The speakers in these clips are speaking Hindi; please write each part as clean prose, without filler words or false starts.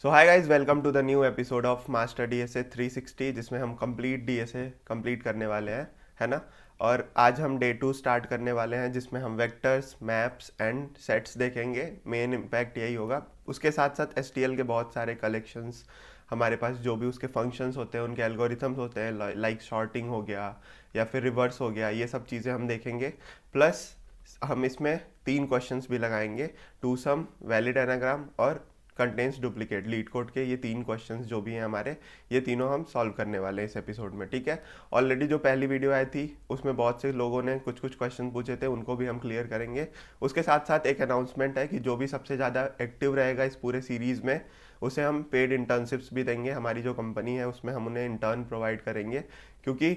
So hi guys, welcome to the new episode of master DSA 360 जिसमें हम कंप्लीट डीएसए कंप्लीट करने वाले हैं, है ना। और आज हम डे 2 स्टार्ट करने वाले हैं जिसमें हम वेक्टर्स, मैप्स एंड सेट्स देखेंगे। मेन इम्पैक्ट यही होगा। उसके साथ साथ एसटीएल के बहुत सारे कलेक्शंस हमारे पास, जो भी उसके फंक्शंस होते हैं, उनके एल्गोरिथम्स होते हैं, लाइक शॉर्टिंग हो गया या फिर रिवर्स हो गया, ये सब चीज़ें हम देखेंगे। प्लस हम इसमें 3 क्वेश्चंस भी लगाएंगे, टू सम, वैलिड एनाग्राम और कंटेंट्स डुप्लीकेट। लीड कोड के ये 3 क्वेश्चंस जो भी हैं हमारे, ये तीनों हम सॉल्व करने वाले हैं इस एपिसोड में, ठीक है। ऑलरेडी जो पहली वीडियो आई थी उसमें बहुत से लोगों ने कुछ कुछ क्वेश्चन पूछे थे, उनको भी हम क्लियर करेंगे। उसके साथ साथ एक अनाउंसमेंट है कि जो भी सबसे ज़्यादा एक्टिव रहेगा इस पूरे सीरीज़ में, उसे हम पेड इंटर्नशिप्स भी देंगे। हमारी जो कंपनी है उसमें हम उन्हें इंटर्न प्रोवाइड करेंगे, क्योंकि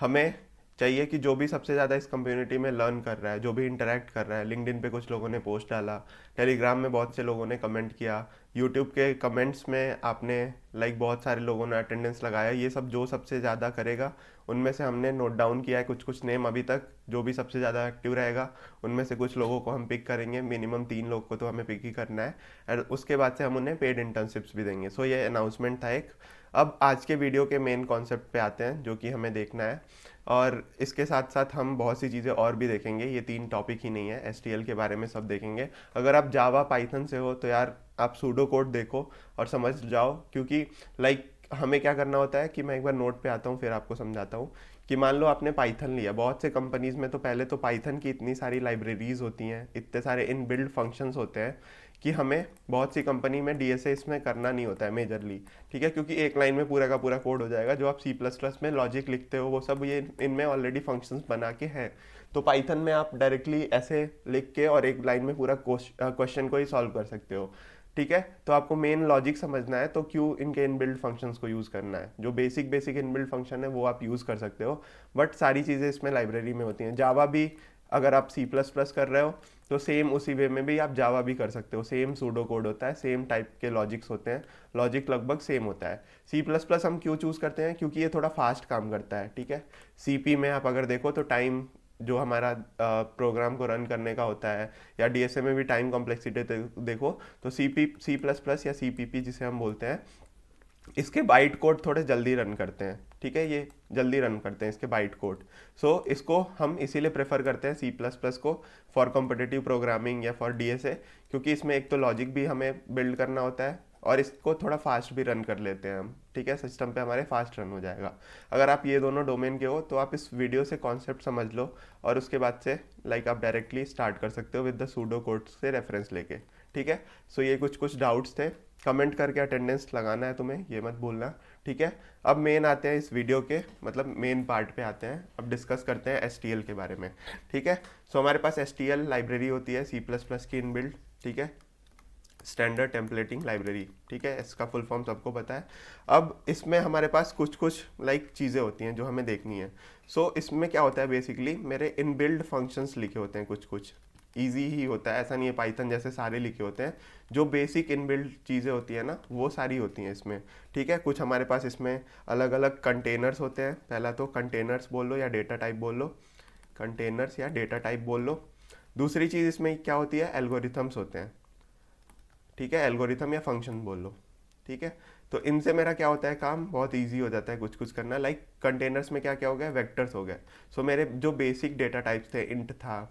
हमें चाहिए कि जो भी सबसे ज़्यादा इस कम्युनिटी में लर्न कर रहा है, जो भी इंटरेक्ट कर रहा है, लिंक्डइन पे कुछ लोगों ने पोस्ट डाला, टेलीग्राम में बहुत से लोगों ने कमेंट किया, यूट्यूब के कमेंट्स में आपने लाइक बहुत सारे लोगों ने अटेंडेंस लगाया, ये सब जो सबसे ज़्यादा करेगा उनमें से हमने नोट डाउन किया है कुछ कुछ नेम अभी तक। जो भी सबसे ज़्यादा एक्टिव रहेगा उनमें से कुछ लोगों को हम पिक करेंगे, मिनिमम 3 लोग को तो हमें पिक ही करना है। और उसके बाद से हम उन्हें पेड इंटर्नशिप्स भी देंगे। सो ये अनाउंसमेंट था एक। अब आज के वीडियो के मेन कॉन्सेप्ट पे आते हैं जो कि हमें देखना है। और इसके साथ साथ हम बहुत सी चीज़ें और भी देखेंगे, ये 3 टॉपिक ही नहीं है, एसटीएल के बारे में सब देखेंगे। अगर आप जावा पाइथन से हो तो यार आप सूडो कोड देखो और समझ जाओ, क्योंकि लाइक हमें क्या करना होता है कि मैं एक बार नोट पे आता हूँ फिर आपको समझाता हूँ। कि मान लो आपने पाइथन लिया, बहुत से कंपनीज में तो पहले तो पाइथन की इतनी सारी लाइब्रेरीज होती हैं, इतने सारे इन बिल्ड फंक्शंस होते हैं कि हमें बहुत सी कंपनी में डीएसए इसमें करना नहीं होता है मेजरली, ठीक है। क्योंकि एक लाइन में पूरा का पूरा कोड हो जाएगा। जो आप सी प्लस प्लस में लॉजिक लिखते हो वो सब ये इनमें ऑलरेडी फंक्शंस बना के हैं। तो पाइथन में आप डायरेक्टली ऐसे लिख के और एक लाइन में पूरा क्वेश्चन को ही सॉल्व कर सकते हो, ठीक है। तो आपको मेन लॉजिक समझना है तो क्यों इनके इनबिल्ड फंक्शंस को यूज़ करना है। जो बेसिक बेसिक इनबिल्ड फंक्शन है वो आप यूज़ कर सकते हो, बट सारी चीज़ें इसमें लाइब्रेरी में होती हैं। जावा भी अगर आप सी प्लस प्लस कर रहे हो तो सेम उसी वे में भी आप जावा भी कर सकते हो। सेम सूडो कोड होता है, सेम टाइप के लॉजिक्स होते हैं, लॉजिक लगभग सेम होता है। सी प्लस प्लस हम क्यों चूज़ करते हैं, क्योंकि ये थोड़ा फास्ट काम करता है, ठीक है। सीपी में आप अगर देखो तो टाइम जो हमारा प्रोग्राम को रन करने का होता है, या डीएसए में भी टाइम कॉम्प्लेक्सिटी देखो तो सी प्लस प्लस या सीपीपी जिसे हम बोलते हैं, इसके बाइट कोड थोड़े जल्दी रन करते हैं, ठीक है। ये जल्दी रन करते हैं इसके बाइट कोड। सो इसको हम इसीलिए प्रेफर करते हैं सी प्लस प्लस को फॉर कॉम्पिटिटिव प्रोग्रामिंग या फॉर डीएसए, क्योंकि इसमें एक तो लॉजिक भी हमें बिल्ड करना होता है और इसको थोड़ा फास्ट भी रन कर लेते हैं हम, ठीक है। सिस्टम पे हमारे फास्ट रन हो जाएगा। अगर आप ये दोनों डोमेन के हो तो आप इस वीडियो से कॉन्सेप्ट समझ लो और उसके बाद से लाइक आप डायरेक्टली स्टार्ट कर सकते हो विद द सूडो कोड से रेफरेंस लेके, ठीक है। सो ये कुछ कुछ डाउट्स थे। कमेंट करके अटेंडेंस लगाना है तुम्हें, ये मत भूलना, ठीक है। अब मेन आते हैं इस वीडियो के, मतलब मेन पार्ट पे आते हैं। अब डिस्कस करते हैं एसटीएल के बारे में, ठीक है। सो हमारे पास एसटीएल लाइब्रेरी होती है सी प्लस प्लस की इनबिल्ड, ठीक है, स्टैंडर्ड टेम्पलेटिंग लाइब्रेरी, ठीक है। इसका फुल फॉर्म सबको पता है। अब इसमें हमारे पास कुछ कुछ लाइक चीज़ें होती हैं जो हमें देखनी है। सो इसमें क्या होता है, बेसिकली मेरे इनबिल्ड फंक्शंस लिखे होते हैं, कुछ कुछ ईजी ही होता है, ऐसा नहीं है पाइथन जैसे सारे लिखे होते हैं। जो बेसिक इनबिल्ड चीज़ें होती है ना वो सारी होती हैं इसमें, ठीक है। कुछ हमारे पास इसमें अलग अलग कंटेनर्स होते हैं। पहला तो कंटेनर्स बोल लो या डेटा टाइप बोल लो, कंटेनर्स या डेटा टाइप बोल लो। दूसरी चीज़ इसमें क्या होती है, एल्गोरिथम्स होते हैं, ठीक है। एल्गोरिथम या फंक्शन बोल लो, ठीक है। तो इनसे मेरा क्या होता है, काम बहुत इजी हो जाता है कुछ कुछ करना। लाइक कंटेनर्स में क्या क्या हो गया, वेक्टर्स हो गए। सो मेरे जो बेसिक डेटा टाइप्स थे, इंट था,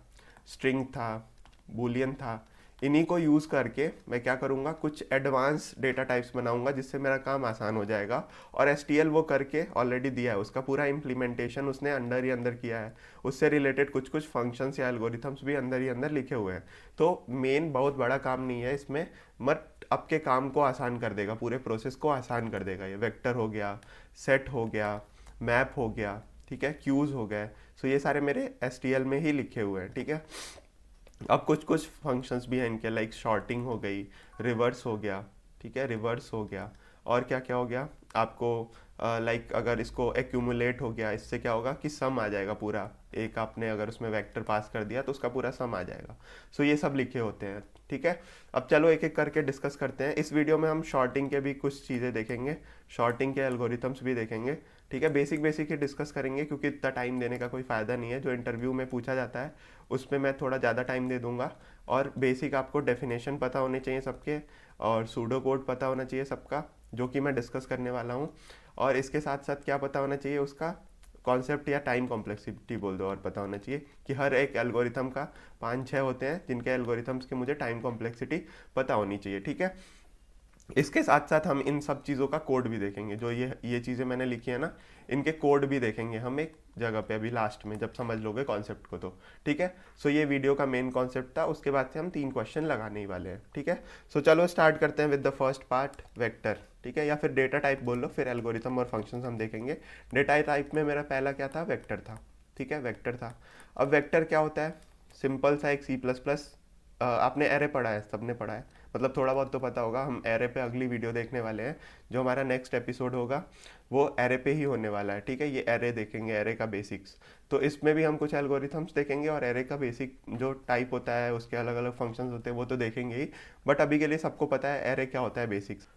स्ट्रिंग था, बूलियन था, इन्हीं को यूज़ करके मैं क्या करूँगा, कुछ एडवांस डेटा टाइप्स बनाऊंगा जिससे मेरा काम आसान हो जाएगा। और एसटीएल वो करके ऑलरेडी दिया है, उसका पूरा इम्प्लीमेंटेशन उसने अंदर ही अंदर किया है। उससे रिलेटेड कुछ कुछ फंक्शंस या एल्गोरिथम्स भी अंदर ही अंदर लिखे हुए हैं। तो मेन बहुत बड़ा काम नहीं है इसमें, मत आपके काम को आसान कर देगा, पूरे प्रोसेस को आसान कर देगा। ये वेक्टर हो गया, सेट हो गया, मैप हो गया, ठीक है, क्यूज हो गए। सो ये सारे मेरे एसटीएल में ही लिखे हुए हैं, ठीक है। अब कुछ कुछ फंक्शंस भी हैं इनके, लाइक शॉर्टिंग हो गई, रिवर्स हो गया, ठीक है, रिवर्स हो गया। और क्या क्या हो गया आपको, लाइक अगर इसको एक्यूमुलेट हो गया, इससे क्या होगा कि सम आ जाएगा पूरा। एक आपने अगर उसमें वेक्टर पास कर दिया तो उसका पूरा सम आ जाएगा। सो ये सब लिखे होते हैं, ठीक है। अब चलो एक एक करके डिस्कस करते हैं। इस वीडियो में हम शॉर्टिंग के भी कुछ चीज़ें देखेंगे, शॉर्टिंग के एल्गोरिथम्स भी देखेंगे, ठीक है। बेसिक बेसिक ही डिस्कस करेंगे क्योंकि इतना टाइम देने का कोई फ़ायदा नहीं है। जो इंटरव्यू में पूछा जाता है उसमें मैं थोड़ा ज़्यादा टाइम दे दूंगा, और बेसिक आपको डेफिनेशन पता होने चाहिए सबके, और सूडो कोड पता होना चाहिए सबका, जो कि मैं डिस्कस करने वाला हूँ। और इसके साथ साथ क्या पता होना चाहिए, उसका कॉन्सेप्ट या टाइम कॉम्प्लेक्सिटी बोल दो, और पता होना चाहिए कि हर एक एल्गोरिथम का 5-6 होते हैं जिनके एल्गोरिथम्स की मुझे टाइम कॉम्प्लेक्सिटी पता होनी चाहिए, ठीक है। इसके साथ साथ हम इन सब चीज़ों का कोड भी देखेंगे, जो ये चीज़ें मैंने लिखी है ना, इनके कोड भी देखेंगे हम एक जगह पे अभी लास्ट में, जब समझ लोगे कॉन्सेप्ट को तो, ठीक है। सो ये वीडियो का मेन कॉन्सेप्ट था, उसके बाद से हम 3 क्वेश्चन लगाने ही वाले हैं, ठीक है। सो चलो स्टार्ट करते हैं with the first part, vector, ठीक है, या फिर डेटा टाइप बोल लो, फिर एल्गोरिथम और फंक्शंस हम देखेंगे। डेटा टाइप में मेरा पहला क्या था, वेक्टर था, ठीक है, वेक्टर था। अब वेक्टर क्या होता है, सिंपल सा एक C++, आपने एरे पढ़ा है, सबने पढ़ा है, मतलब थोड़ा बहुत तो पता होगा। हम एरे पे अगली वीडियो देखने वाले हैं, जो हमारा नेक्स्ट एपिसोड होगा वो एरे पे ही होने वाला है, ठीक है। ये एरे देखेंगे, एरे का बेसिक्स, तो इसमें भी हम कुछ एल्गोरिथम्स देखेंगे, और एरे का बेसिक जो टाइप होता है, उसके अलग अलग फंक्शंस होते हैं, वो तो देखेंगे ही। बट अभी के लिए सबको पता है एरे क्या होता है, बेसिक्स।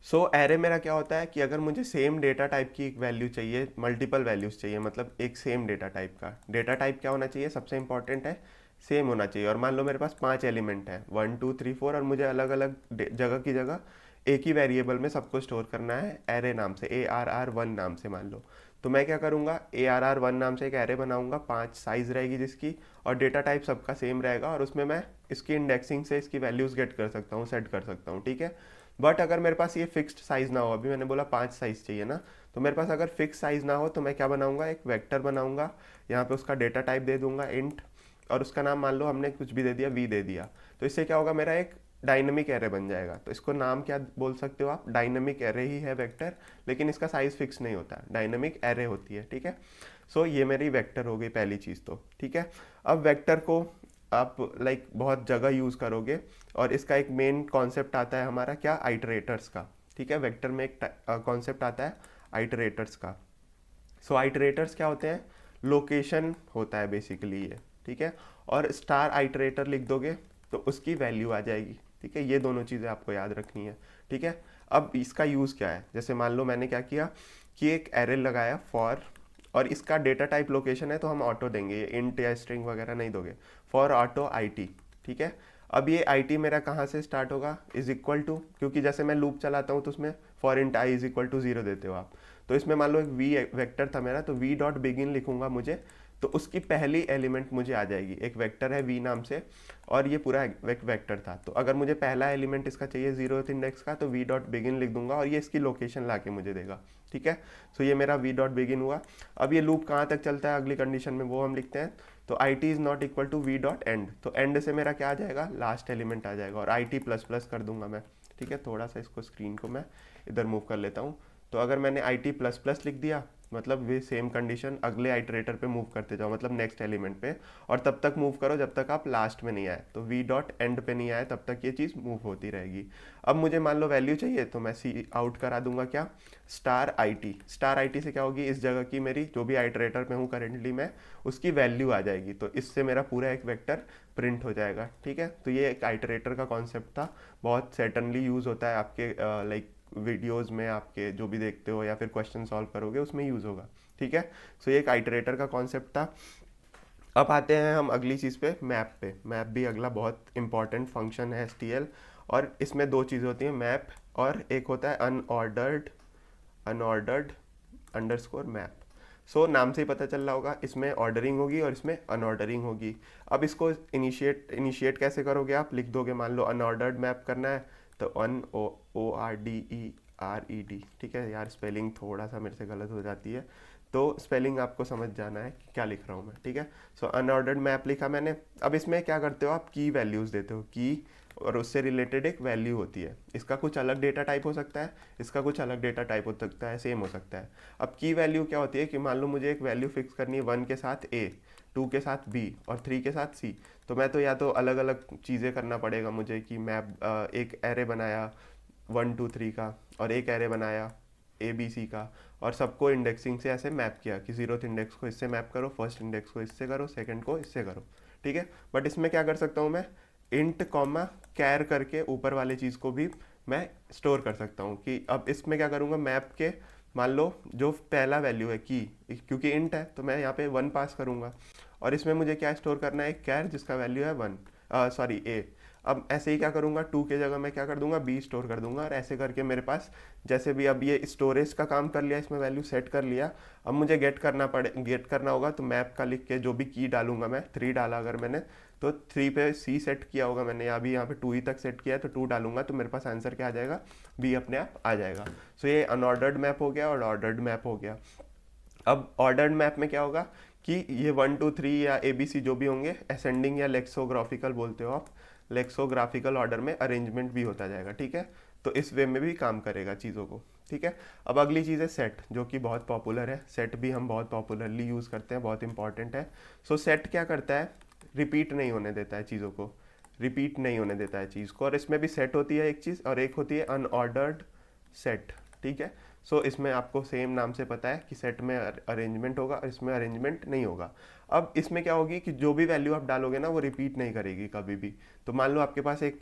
सो एरे मेरा क्या होता है कि अगर मुझे सेम डेटा टाइप की एक वैल्यू चाहिए, मल्टीपल वैल्यूज चाहिए, मतलब एक सेम डेटा टाइप का, डेटा टाइप क्या होना चाहिए, सबसे इंपॉर्टेंट है सेम होना चाहिए। और मान लो मेरे पास 5 एलिमेंट है, 1 2 3 4, और मुझे अलग अलग जगह की जगह एक ही वेरिएबल में सबको स्टोर करना है एरे नाम से, ARR1 नाम से मान लो। तो मैं क्या करूँगा, ARR1 नाम से एक एरे बनाऊंगा, 5 साइज रहेगी जिसकी, और डेटा टाइप सबका सेम रहेगा, और उसमें मैं इसकी इंडेक्सिंग से इसकी वैल्यूज गेट कर सकता हूँ, सेट कर सकता हूँ, ठीक है। बट अगर मेरे पास ये फिक्स्ड साइज ना हो, अभी मैंने बोला 5 साइज चाहिए ना, तो मेरे पास अगर फिक्स साइज ना हो तो मैं क्या बनाऊंगा, एक वेक्टर बनाऊंगा, यहाँ पे उसका डेटा टाइप दे दूंगा इंट, और उसका नाम मान लो हमने कुछ भी दे दिया, वी दे दिया। तो इससे क्या होगा, मेरा एक डायनेमिक एरे बन जाएगा। तो इसको नाम क्या बोल सकते हो आप, डायनेमिक एरे ही है वेक्टर, लेकिन इसका साइज फिक्स नहीं होता, डायनेमिक एरे होती है, ठीक है। सो ये मेरी वेक्टर हो गई पहली चीज़ तो, ठीक है। अब वेक्टर को आप लाइक बहुत जगह यूज़ करोगे, और इसका एक मेन कॉन्सेप्ट आता है हमारा क्या, आइटरेटर्स का, ठीक है। वेक्टर में एक कॉन्सेप्ट आता है आइटरेटर्स का। सो आइटरेटर्स क्या होते हैं, लोकेशन होता है बेसिकली ये, ठीक है। और स्टार आइटरेटर लिख दोगे तो उसकी वैल्यू आ जाएगी, ठीक है। ये दोनों चीज़ें आपको याद रखनी है, ठीक है। अब इसका यूज़ क्या है, जैसे मान लो मैंने क्या किया कि एक एरे लगाया फॉर, और इसका डेटा टाइप लोकेशन है तो हम ऑटो देंगे, इंट या स्ट्रिंग वगैरह नहीं दोगे, फॉर ऑटो IT, ठीक है। अब ये IT मेरा कहाँ से स्टार्ट होगा, इज इक्वल टू, क्योंकि जैसे मैं लूप चलाता हूँ तो उसमें for int i is equal to 0 देते हो आप। तो इसमें मान लो एक वी वेक्टर था मेरा, तो वी डॉट बिगिन लिखूंगा मुझे, तो उसकी पहली एलिमेंट मुझे आ जाएगी, एक वेक्टर है वी नाम से, और ये पूरा एक वेक्टर था। तो अगर मुझे पहला एलिमेंट इसका चाहिए 0th इंडेक्स का, तो वी डॉट बिगिन लिख दूंगा, और ये इसकी लोकेशन ला के मुझे देगा, ठीक है। सो ये मेरा वी डॉट बिगिन हुआ। अब ये लूप कहाँ तक चलता है अगली कंडीशन में, वो हम लिखते हैं। तो IT is not equal to v dot end, तो एंड से मेरा क्या आ जाएगा, लास्ट एलिमेंट आ जाएगा, और IT प्लस प्लस कर दूंगा मैं, ठीक है। थोड़ा सा इसको स्क्रीन को मैं इधर मूव कर लेता हूँ। तो अगर मैंने IT प्लस प्लस लिख दिया, मतलब वे सेम कंडीशन अगले आइटरेटर पे मूव करते जाओ, मतलब नेक्स्ट एलिमेंट पे, और तब तक मूव करो जब तक आप लास्ट में नहीं आए, तो वी डॉट एंड पे नहीं आए तब तक ये चीज़ मूव होती रहेगी। अब मुझे मान लो वैल्यू चाहिए, तो मैं सी आउट करा दूंगा क्या, स्टार IT। स्टार IT से क्या होगी, इस जगह की मेरी जो भी आइटरेटर पे हूँ करेंटली मैं, उसकी वैल्यू आ जाएगी, तो इससे मेरा पूरा एक वेक्टर प्रिंट हो जाएगा, ठीक है। तो ये एक आइटरेटर का कॉन्सेप्ट था, बहुत सर्टनली यूज़ होता है आपके लाइक वीडियोस में, आपके जो भी देखते हो या फिर क्वेश्चन सॉल्व करोगे उसमें यूज़ होगा, ठीक है। सो ये एक आइटरेटर का कॉन्सेप्ट था। अब आते हैं हम अगली चीज़ पे, मैप पे। मैप भी अगला बहुत इंपॉर्टेंट फंक्शन है STL, और इसमें 2 चीज़ें होती हैं, मैप, और एक होता है अनऑर्डर्ड, अनऑर्डर्ड अंडरस्कोर मैप। सो नाम से ही पता चल रहा होगा, इसमें ऑर्डरिंग होगी और इसमें अनऑर्डरिंग होगी। अब इसको इनिशिएट कैसे करोगे, आप लिख दोगे, मान लो अनऑर्डर्ड मैप करना है, तो ORDERED, ठीक है यार, स्पेलिंग थोड़ा सा मेरे से गलत हो जाती है, तो स्पेलिंग आपको समझ जाना है कि क्या लिख रहा हूँ मैं, ठीक है। सो अनऑर्डर्ड मैप लिखा मैंने। अब इसमें क्या करते हो आप, की वैल्यूज़ देते हो, की, और उससे रिलेटेड एक वैल्यू होती है, इसका कुछ अलग डेटा टाइप हो सकता है, इसका कुछ अलग डेटा टाइप हो सकता है, सेम हो सकता है। अब की वैल्यू क्या होती है कि मान लो मुझे एक वैल्यू फिक्स करनी है 1 के साथ A, 2 के साथ B, और 3 के साथ C। तो मैं तो या तो अलग अलग चीज़ें करना पड़ेगा मुझे, कि मैं एक एरे बनाया 1 2 3 का, और एक एरे बनाया ABC का, और सबको इंडेक्सिंग से ऐसे मैप किया कि 0th इंडेक्स को इससे मैप करो, फर्स्ट इंडेक्स को इससे करो, सेकंड को इससे करो, ठीक है। बट इसमें क्या कर सकता हूँ मैं, इंट कॉमा कैर करके ऊपर वाले चीज़ को भी मैं स्टोर कर सकता हूँ। कि अब इसमें क्या करूँगा, मैप के मान लो जो पहला वैल्यू है की, क्योंकि इंट है तो मैं यहाँ पे 1 पास करूँगा, और इसमें मुझे क्या स्टोर करना है, कैर जिसका वैल्यू है 1, सॉरी ए। अब ऐसे ही क्या करूँगा, 2 के जगह मैं क्या कर दूंगा, बी स्टोर कर दूंगा, और ऐसे करके मेरे पास जैसे भी अब ये स्टोरेज का काम कर लिया, इसमें वैल्यू सेट कर लिया। अब मुझे गेट करना होगा, तो मैप का लिख के जो भी की डालूंगा मैं, 3 डाला अगर मैंने, तो 3 पे सी सेट किया होगा मैंने, अभी यहाँ पे 2 ही तक सेट किया है, तो 2 डालूंगा तो मेरे पास आंसर क्या आ जाएगा, बी अपने आप आ जाएगा। सो ये अनऑर्डर्ड मैप हो गया और ऑर्डर्ड मैप हो गया। अब ऑर्डर्ड मैप में क्या होगा कि ये 1 2 3 या ए बी सी जो भी होंगे, असेंडिंग या लेक्सोग्राफिकल बोलते हो आप, लेक्सोग्राफिकल ऑर्डर में अरेंजमेंट भी होता जाएगा, ठीक है। तो इस वे में भी काम करेगा चीज़ों को, ठीक है। अब अगली चीज़ है सेट, जो कि बहुत पॉपुलर है। सेट भी हम बहुत पॉपुलरली यूज़ करते हैं, बहुत इंपॉर्टेंट है। सो सेट क्या करता है, रिपीट नहीं होने देता है चीज़ों को, रिपीट नहीं होने देता है चीज़ को। और इसमें भी सेट होती है एक चीज़, और एक होती है अनऑर्डर्ड सेट, ठीक है। सो इसमें आपको सेम नाम से पता है कि सेट में अरेंजमेंट होगा और इसमें अरेंजमेंट नहीं होगा। अब इसमें क्या होगी कि जो भी वैल्यू आप डालोगे ना, वो रिपीट नहीं करेगी कभी भी। तो मान लो आपके पास एक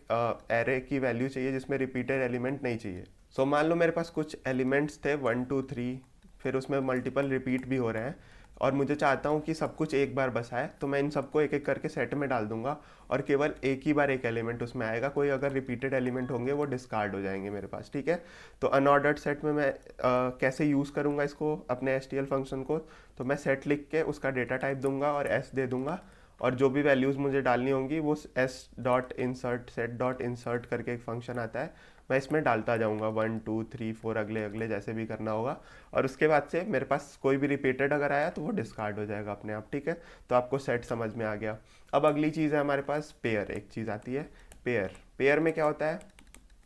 एरे की वैल्यू चाहिए जिसमें रिपीटेड एलिमेंट नहीं चाहिए। सो मान लो मेरे पास कुछ एलिमेंट्स थे 1 2 3, फिर उसमें मल्टीपल रिपीट भी हो रहे हैं, और मुझे चाहता हूँ कि सब कुछ एक बार बस आए, तो मैं इन सबको एक एक करके सेट में डाल दूंगा, और केवल एक ही बार एक एलिमेंट उसमें आएगा। कोई अगर रिपीटेड एलिमेंट होंगे वो डिस्कार्ड हो जाएंगे मेरे पास, ठीक है। तो अनऑर्डर्ड सेट में मैं कैसे यूज़ करूँगा इसको अपने एसटीएल फंक्शन को, तो मैं सेट लिख के उसका डेटा टाइप दूंगा और एस दे दूंगा, और जो भी वैल्यूज़ मुझे डालनी होंगी वो S dot insert set dot insert करके एक फंक्शन आता है, मैं इसमें डालता जाऊंगा 1 2 3 4 अगले अगले जैसे भी करना होगा। और उसके बाद से मेरे पास कोई भी रिपीटेड अगर आया तो वो डिस्कार्ड हो जाएगा अपने आप, ठीक है। तो आपको सेट समझ में आ गया। अब अगली चीज़ है हमारे पास पेयर, एक चीज़ आती है पेयर। पेयर में क्या होता है,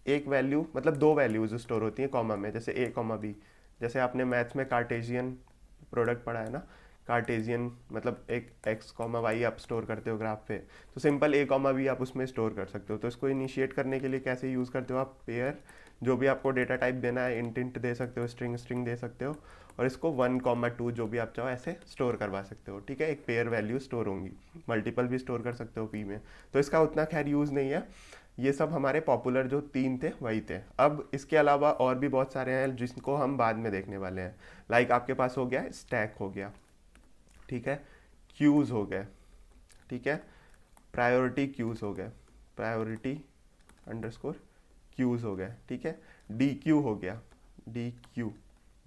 एक वैल्यू मतलब दो वैल्यूज स्टोर होती हैं कॉमा में, जैसे ए कॉमा बी। जैसे आपने मैथ्स में कार्टेशियन प्रोडक्ट पढ़ा है ना, कार्टेशियन मतलब एक एक्स कॉमा वाई आप स्टोर करते हो ग्राफ पे, तो सिंपल ए कॉमा बी आप उसमें स्टोर कर सकते हो। तो इसको इनिशिएट करने के लिए कैसे यूज़ करते हो आप, पेयर। जो भी आपको डेटा टाइप देना है, इंट इंट दे सकते हो, स्ट्रिंग स्ट्रिंग दे सकते हो, और इसको 1 2 जो भी आप चाहो ऐसे स्टोर करवा सकते हो, ठीक है। एक पेयर वैल्यू स्टोर होंगी, मल्टीपल भी स्टोर कर सकते हो पी में। तो इसका उतना खैर यूज़ नहीं है। ये सब हमारे पॉपुलर जो 3 थे वही थे। अब इसके अलावा और भी बहुत सारे हैं जिनको हम बाद में देखने वाले हैं। लाइक आपके पास हो गया स्टैक हो गया, ठीक है, क्यूज़ हो गए, ठीक है, प्रायोरिटी क्यूज़ हो गए, प्रायोरिटी अंडरस्कोर क्यूज़ हो गए, ठीक है, डी क्यू हो गया, D Q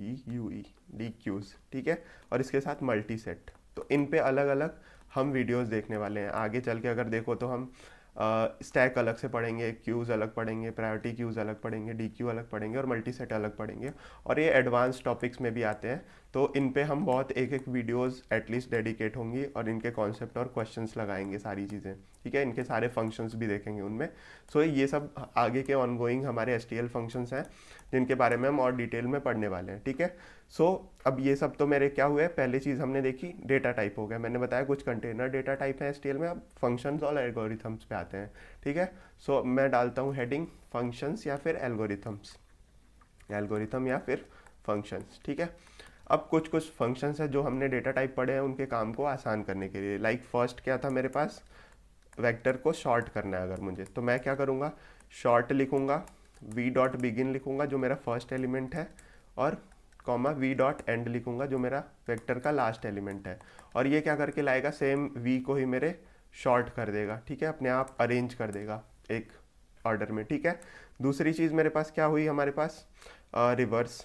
E U E deques, ठीक है। और इसके साथ मल्टी सेट। तो इन पे अलग अलग हम वीडियोस देखने वाले हैं आगे चल के। अगर देखो तो हम स्टैक अलग से पढ़ेंगे, क्यूज़ अलग पढ़ेंगे, प्रायोरिटी क्यूज़ अलग पढ़ेंगे, डी क्यू अलग पढ़ेंगे, और मल्टी सेट अलग पढ़ेंगे। और ये एडवांस टॉपिक्स में भी आते हैं, तो इन पे हम बहुत एक एक वीडियोस एटलीस्ट डेडिकेट होंगी, और इनके कॉन्सेप्ट और क्वेश्चंस लगाएंगे, सारी चीज़ें, ठीक है। इनके सारे फंक्शंस भी देखेंगे उनमें। सो ये सब आगे के ऑनगोइंग हमारे एसटीएल फंक्शंस हैं जिनके बारे में हम और डिटेल में पढ़ने वाले हैं, ठीक है। सो अब ये सब तो मेरे क्या हुए, पहली चीज़ हमने देखी डेटा टाइप हो गया, मैंने बताया कुछ कंटेनर डेटा टाइप है एसटीएल में। अब फंक्शंस और एल्गोरिथम्स पे आते हैं, ठीक है। सो मैं डालता हूँ हेडिंग फंक्शंस या फिर एल्गोरिथम्स, एल्गोरिथम या फिर फंक्शंस, ठीक है। अब कुछ कुछ फंक्शंस है जो हमने डेटा टाइप पढ़े हैं उनके काम को आसान करने के लिए। लाइक फर्स्ट क्या था मेरे पास, वेक्टर को शॉर्ट करना है अगर मुझे, तो मैं क्या करूँगा, शॉर्ट लिखूँगा, वी डॉट बिगिन लिखूँगा जो मेरा फर्स्ट एलिमेंट है, और कॉमा वी डॉट एंड लिखूँगा जो मेरा वेक्टर का लास्ट एलिमेंट है। और ये क्या करके लाएगा, सेम वी को ही मेरे शॉर्ट कर देगा, ठीक है, अपने आप अरेंज कर देगा एक ऑर्डर में, ठीक है। दूसरी चीज़ मेरे पास क्या हुई, हमारे पास रिवर्स,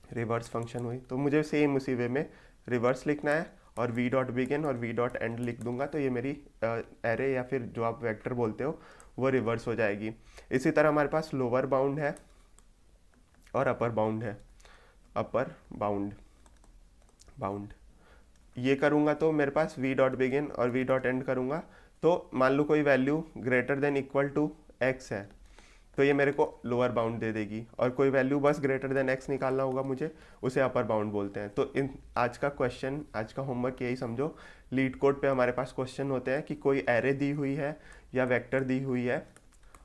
रिवर्स फंक्शन हुई। तो मुझे सेम उसी वे में रिवर्स लिखना है, और वी डॉट बिगिन और वी डॉट एंड लिख दूंगा, तो ये मेरी एरे या फिर जो आप वेक्टर बोलते हो वो रिवर्स हो जाएगी। इसी तरह हमारे पास लोअर बाउंड है और अपर बाउंड है, अपर बाउंड, बाउंड ये करूँगा तो मेरे पास वी डॉट बिगिन और वी डॉट एंड करूँगा, तो मान लो कोई value greater than equal to x है, तो ये मेरे को लोअर बाउंड दे देगी। और कोई वैल्यू बस ग्रेटर देन एक्स निकालना होगा मुझे, उसे अपर बाउंड बोलते हैं। तो इन आज का क्वेश्चन, आज का होमवर्क यही समझो, लीड कोड पे हमारे पास क्वेश्चन होते हैं कि कोई एरे दी हुई है या वेक्टर दी हुई है,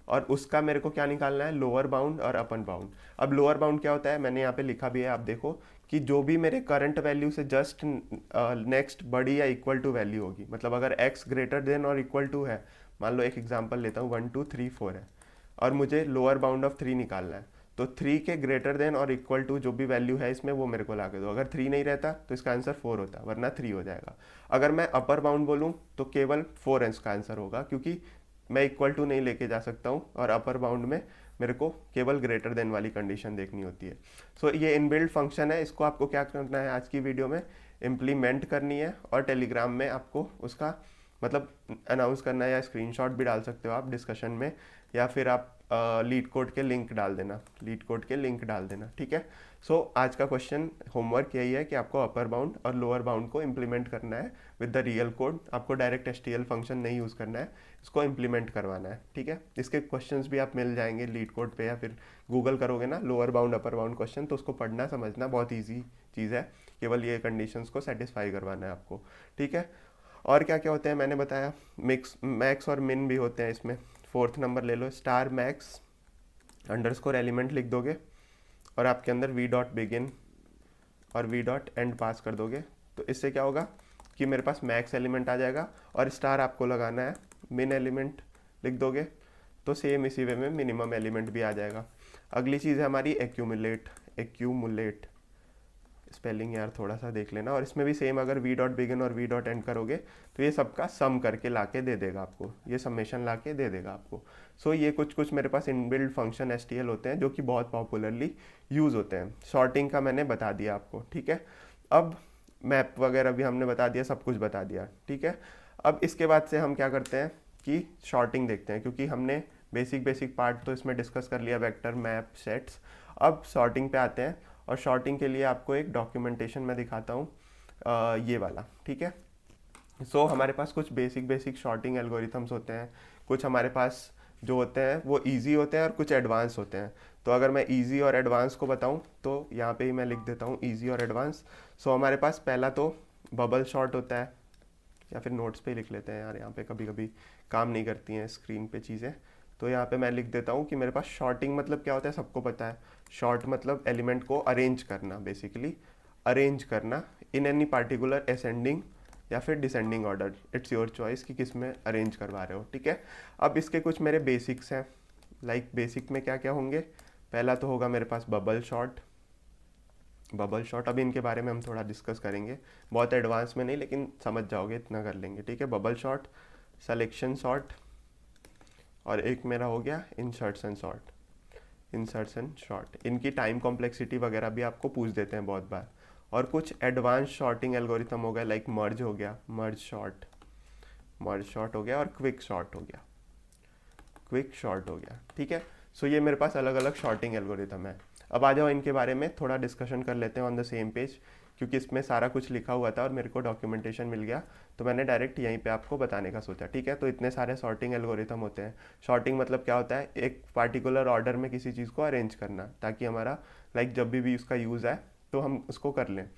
और उसका मेरे को क्या निकालना है, लोअर बाउंड और अपर बाउंड। अब लोअर बाउंड क्या होता है, मैंने यहाँ पे लिखा भी है, आप देखो कि जो भी मेरे करंट वैल्यू से जस्ट नेक्स्ट बड़ी या इक्वल टू वैल्यू होगी, मतलब अगर x ग्रेटर देन और इक्वल टू है, मान लो एक एग्जांपल लेता हूँ 1 2 3 4 है और मुझे लोअर बाउंड ऑफ 3 निकालना है, तो 3 के ग्रेटर देन और इक्वल टू जो भी वैल्यू है इसमें वो मेरे को ला के दो। अगर 3 नहीं रहता तो इसका आंसर 4 होता, वरना 3 हो जाएगा। अगर मैं अपर बाउंड बोलूँ तो केवल 4 इसका आंसर होगा, क्योंकि मैं इक्वल टू नहीं लेके जा सकता हूँ और अपर बाउंड में मेरे को केवल ग्रेटर देन वाली कंडीशन देखनी होती है। सो ये इनबिल्ट फंक्शन है, इसको आपको क्या करना है आज की वीडियो में, इम्प्लीमेंट करनी है और टेलीग्राम में आपको उसका मतलब अनाउंस करना है, या स्क्रीनशॉट भी डाल सकते हो आप डिस्कशन में, या फिर आप लीड कोड के लिंक डाल देना, लीड कोड के लिंक डाल देना, ठीक है। सो आज का क्वेश्चन होमवर्क यही है कि आपको अपर बाउंड और लोअर बाउंड को इम्प्लीमेंट करना है विद द रियल कोड। आपको डायरेक्ट एसटीएल फंक्शन नहीं यूज़ करना है, इसको इम्प्लीमेंट करवाना है, ठीक है। इसके क्वेश्चंस भी आप मिल जाएंगे लीड कोड पे, या फिर गूगल करोगे ना lower bound upper bound question, तो उसको पढ़ना समझना बहुत ईजी चीज़ है, केवल ये कंडीशंस को सेटिस्फाई करवाना है आपको, ठीक है। और क्या क्या होते हैं मैंने बताया, मिक्स मैक्स और मिन भी होते हैं इसमें। फोर्थ नंबर ले लो, स्टार मैक्स अंडरस्कोर एलिमेंट लिख दोगे और आपके अंदर वी डॉट बिगिन और वी डॉट एंड पास कर दोगे, तो इससे क्या होगा कि मेरे पास मैक्स एलिमेंट आ जाएगा और स्टार आपको लगाना है, मिन एलिमेंट लिख दोगे तो सेम इसी वे में मिनिमम एलिमेंट भी आ जाएगा। अगली चीज़ है हमारी एक्यूमुलेट, एक्यूमुलेट स्पेलिंग यार थोड़ा सा देख लेना, और इसमें भी सेम अगर वी डॉट बिगिन और वी डॉट एंड करोगे तो ये सबका सम करके लाके दे देगा आपको, ये समेशन लाके दे देगा आपको। सो ये कुछ कुछ मेरे पास इनबिल्ड फंक्शन एसटीएल होते हैं जो कि बहुत पॉपुलरली यूज़ होते हैं। सॉर्टिंग का मैंने बता दिया आपको, ठीक है। अब मैप वगैरह भी हमने बता दिया, सब कुछ बता दिया, ठीक है। अब इसके बाद से हम क्या करते हैं कि शॉर्टिंग देखते हैं, क्योंकि हमने बेसिक पार्ट तो इसमें डिस्कस कर लिया, वेक्टर मैप सेट्स। अब शॉर्टिंग पे आते हैं, और शॉर्टिंग के लिए आपको एक डॉक्यूमेंटेशन मैं दिखाता हूँ, ये वाला, ठीक है। सो हमारे पास कुछ बेसिक शॉर्टिंग एल्गोरिथम्स होते हैं, कुछ हमारे पास जो होते हैं वो इजी होते हैं और कुछ एडवांस होते हैं। तो अगर मैं इजी और एडवांस को बताऊं तो यहाँ पे ही मैं लिख देता हूँ इजी और एडवांस। सो हमारे पास पहला तो बबल शॉर्ट होता है, या फिर नोट्स पे ही लिख लेते हैं यार, यहाँ पे कभी कभी काम नहीं करती हैं स्क्रीन पे चीज़ें। तो यहाँ पे मैं लिख देता हूँ कि मेरे पास शॉर्टिंग मतलब क्या होता है, सबको पता है। शॉर्ट मतलब एलिमेंट को अरेंज करना, बेसिकली अरेंज करना इन एनी पार्टिकुलर असेंडिंग या फिर descending order, it's your choice कि किस में अरेंज करवा रहे हो, ठीक है। अब इसके कुछ मेरे बेसिक्स हैं, लाइक बेसिक में क्या क्या होंगे। पहला तो होगा मेरे पास बबल शॉर्ट, बबल शॉट, अभी इनके बारे में हम थोड़ा डिस्कस करेंगे, बहुत एडवांस में नहीं, लेकिन समझ जाओगे इतना कर लेंगे, ठीक है। बबल शॉट, सिलेक्शन शॉट, और एक मेरा हो गया इंसर्शन शॉट, इंसर्शन शॉट। इनकी टाइम कॉम्प्लेक्सिटी वगैरह भी आपको पूछ देते हैं बहुत बार। और कुछ एडवांस शॉर्टिंग एल्गोरिथम हो गया, लाइक मर्ज हो गया, मर्ज शॉट हो गया, और क्विक शॉट हो गया, क्विक शॉर्ट हो गया, ठीक है। सो ये मेरे पास अलग अलग शॉर्टिंग एल्गोरिथम है। अब आ जाओ इनके बारे में थोड़ा डिस्कशन कर लेते हैं ऑन द सेम पेज, क्योंकि इसमें सारा कुछ लिखा हुआ था और मेरे को डॉक्यूमेंटेशन मिल गया, तो मैंने डायरेक्ट यहीं पे आपको बताने का सोचा, ठीक है। तो इतने सारे सॉर्टिंग एल्गोरिथम होते हैं। शॉर्टिंग मतलब क्या होता है, एक पार्टिकुलर ऑर्डर में किसी चीज़ को अरेंज करना, ताकि हमारा लाइक जब भी उसका यूज़ आए तो हम उसको कर लें,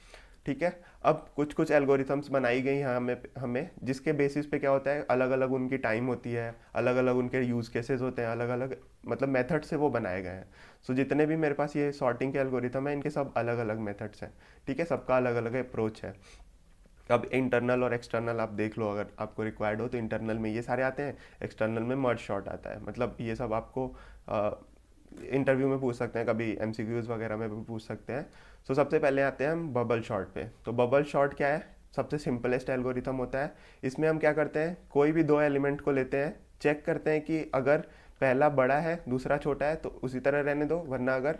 ठीक है। अब कुछ कुछ एल्गोरिथम्स बनाई गई हैं हमें हमें जिसके बेसिस पे क्या होता है, अलग अलग उनकी टाइम होती है, अलग अलग उनके यूज़ केसेस होते हैं, अलग अलग मतलब मेथड से वो बनाए गए हैं। सो जितने भी मेरे पास ये सॉर्टिंग के एल्गोरिथम हैं, इनके सब अलग अलग मेथड्स हैं, ठीक है, सबका अलग अलग अप्रोच है। अब इंटरनल और एक्सटर्नल आप देख लो, अगर आपको रिक्वायर्ड हो तो इंटरनल में ये सारे आते हैं, एक्सटर्नल में मर्ज शॉट आता है। मतलब ये सब आपको इंटरव्यू में पूछ सकते हैं, कभी एमसीक्यूज वगैरह में भी पूछ सकते हैं। सो सबसे पहले आते हैं हम बबल शॉट पे। तो बबल शॉट क्या है, सबसे सिंपलेस्ट एल्गोरिथम होता है। इसमें हम क्या करते हैं, कोई भी दो एलिमेंट को लेते हैं, चेक करते हैं कि अगर पहला बड़ा है दूसरा छोटा है तो उसी तरह रहने दो, वरना अगर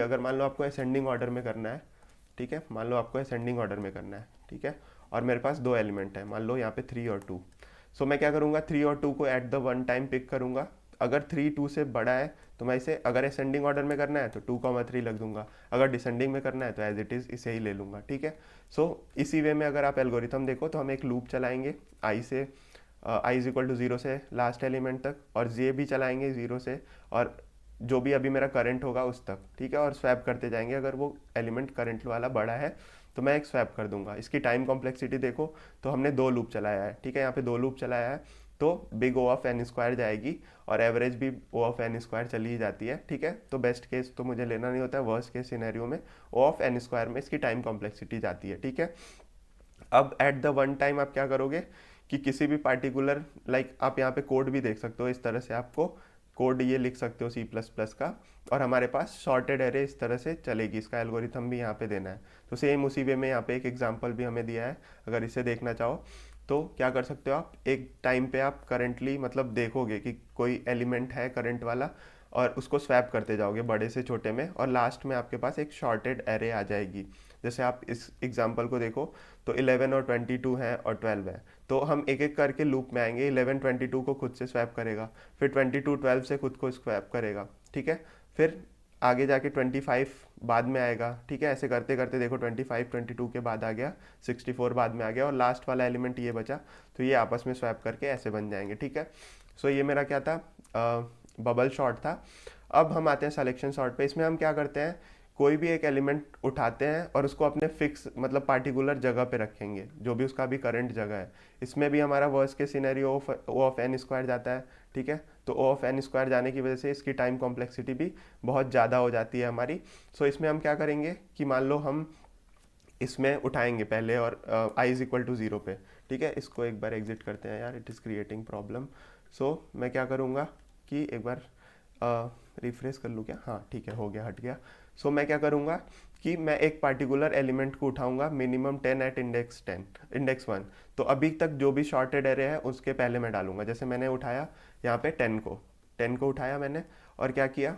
अगर मान लो आपको असेंडिंग ऑर्डर में करना है, ठीक है, मान लो आपको असेंडिंग ऑर्डर में करना है, ठीक है, और मेरे पास दो एलिमेंट है, मान लो यहाँ पे 3 और 2। सो मैं क्या करूँगा, 3 और 2 को at the one time pick करूँगा। अगर 3 2 से बड़ा है तो मैं इसे, अगर असेंडिंग ऑर्डर में करना है तो 2,3 लग दूंगा, अगर डिसेंडिंग में करना है तो एज इट इज़ इसे ही ले लूँगा, ठीक है। सो इसी वे में अगर आप एल्गोरिथम देखो तो हम एक लूप चलाएंगे आई से, आई इज इक्वल टू 0 से लास्ट एलिमेंट तक, और जे भी चलाएंगे 0 से और जो भी अभी मेरा करंट होगा उस तक, ठीक है, और स्वैप करते जाएंगे। अगर वो एलिमेंट करंट वाला बड़ा है तो मैं एक स्वैप कर दूंगा। इसकी टाइम कॉम्प्लेक्सिटी देखो तो हमने 2 लूप चलाया है, ठीक है, यहाँ पे 2 लूप चलाया है, तो big O of n square जाएगी और एवरेज भी ओ ऑफ एन स्क्वायर चली ही जाती है, ठीक है। तो बेस्ट केस तो मुझे लेना नहीं होता है, वर्स्ट केस सिनेरियो में ओ ऑफ एन स्क्वायर में इसकी टाइम कॉम्प्लेक्सिटी जाती है, ठीक है। अब एट द वन टाइम आप क्या करोगे कि किसी भी पार्टिकुलर लाइक आप यहाँ पे कोड भी देख सकते हो, इस तरह से आपको कोड ये लिख सकते हो C++ का, और हमारे पास सॉर्टेड एरे इस तरह से चलेगी, इसका एल्गोरिथम भी यहाँ पे देना है। तो सेम उसी वे में यहाँ पे एक एग्जांपल भी हमें दिया है, अगर इसे देखना चाहो तो क्या कर सकते हो आप, एक टाइम पे आप करंटली मतलब देखोगे कि कोई एलिमेंट है करंट वाला, और उसको स्वैप करते जाओगे बड़े से छोटे में, और लास्ट में आपके पास एक शॉर्टेड एरे आ जाएगी। जैसे आप इस एग्जांपल को देखो तो 11 और 22 है और 12 है, तो हम एक एक करके लूप में आएंगे। 11 22 को खुद से स्वैप करेगा, फिर 22 12 से खुद को स्वैप करेगा, ठीक है, फिर आगे जाके 25 बाद में आएगा, ठीक है, ऐसे करते करते देखो 25 22 के बाद आ गया, 64 बाद में आ गया, और लास्ट वाला एलिमेंट ये बचा, तो ये आपस में स्वैप करके ऐसे बन जाएंगे, ठीक है। सो ये मेरा क्या था, बबल शॉर्ट था। अब हम आते हैं सिलेक्शन शॉर्ट पे। इसमें हम क्या करते हैं, कोई भी एक एलिमेंट उठाते हैं और उसको अपने फिक्स मतलब पार्टिकुलर जगह पे रखेंगे, जो भी उसका भी करंट जगह है। इसमें भी हमारा वर्स्ट के scenario O of n square जाता है, ठीक है। तो ओ ऑफ एन स्क्वायर जाने की वजह से इसकी टाइम कॉम्प्लेक्सिटी भी बहुत ज़्यादा हो जाती है हमारी। सो इसमें हम क्या करेंगे कि मान लो हम इसमें उठाएंगे पहले, और आई इज इक्वल टू ज़ीरो पे, ठीक है। इसको एक बार एग्जिट करते हैं यार, इट इज़ क्रिएटिंग प्रॉब्लम। सो मैं क्या करूँगा कि एक बार रिफ्रेश कर लूँ क्या, हाँ ठीक है, हो गया, हट गया। सो मैं क्या करूँगा कि मैं एक पार्टिकुलर एलिमेंट को उठाऊंगा, मिनिमम 10 एट इंडेक्स 1। तो अभी तक जो भी शॉर्टेड एरे है उसके पहले मैं डालूंगा। जैसे मैंने उठाया यहाँ पे 10 को उठाया मैंने, और क्या किया,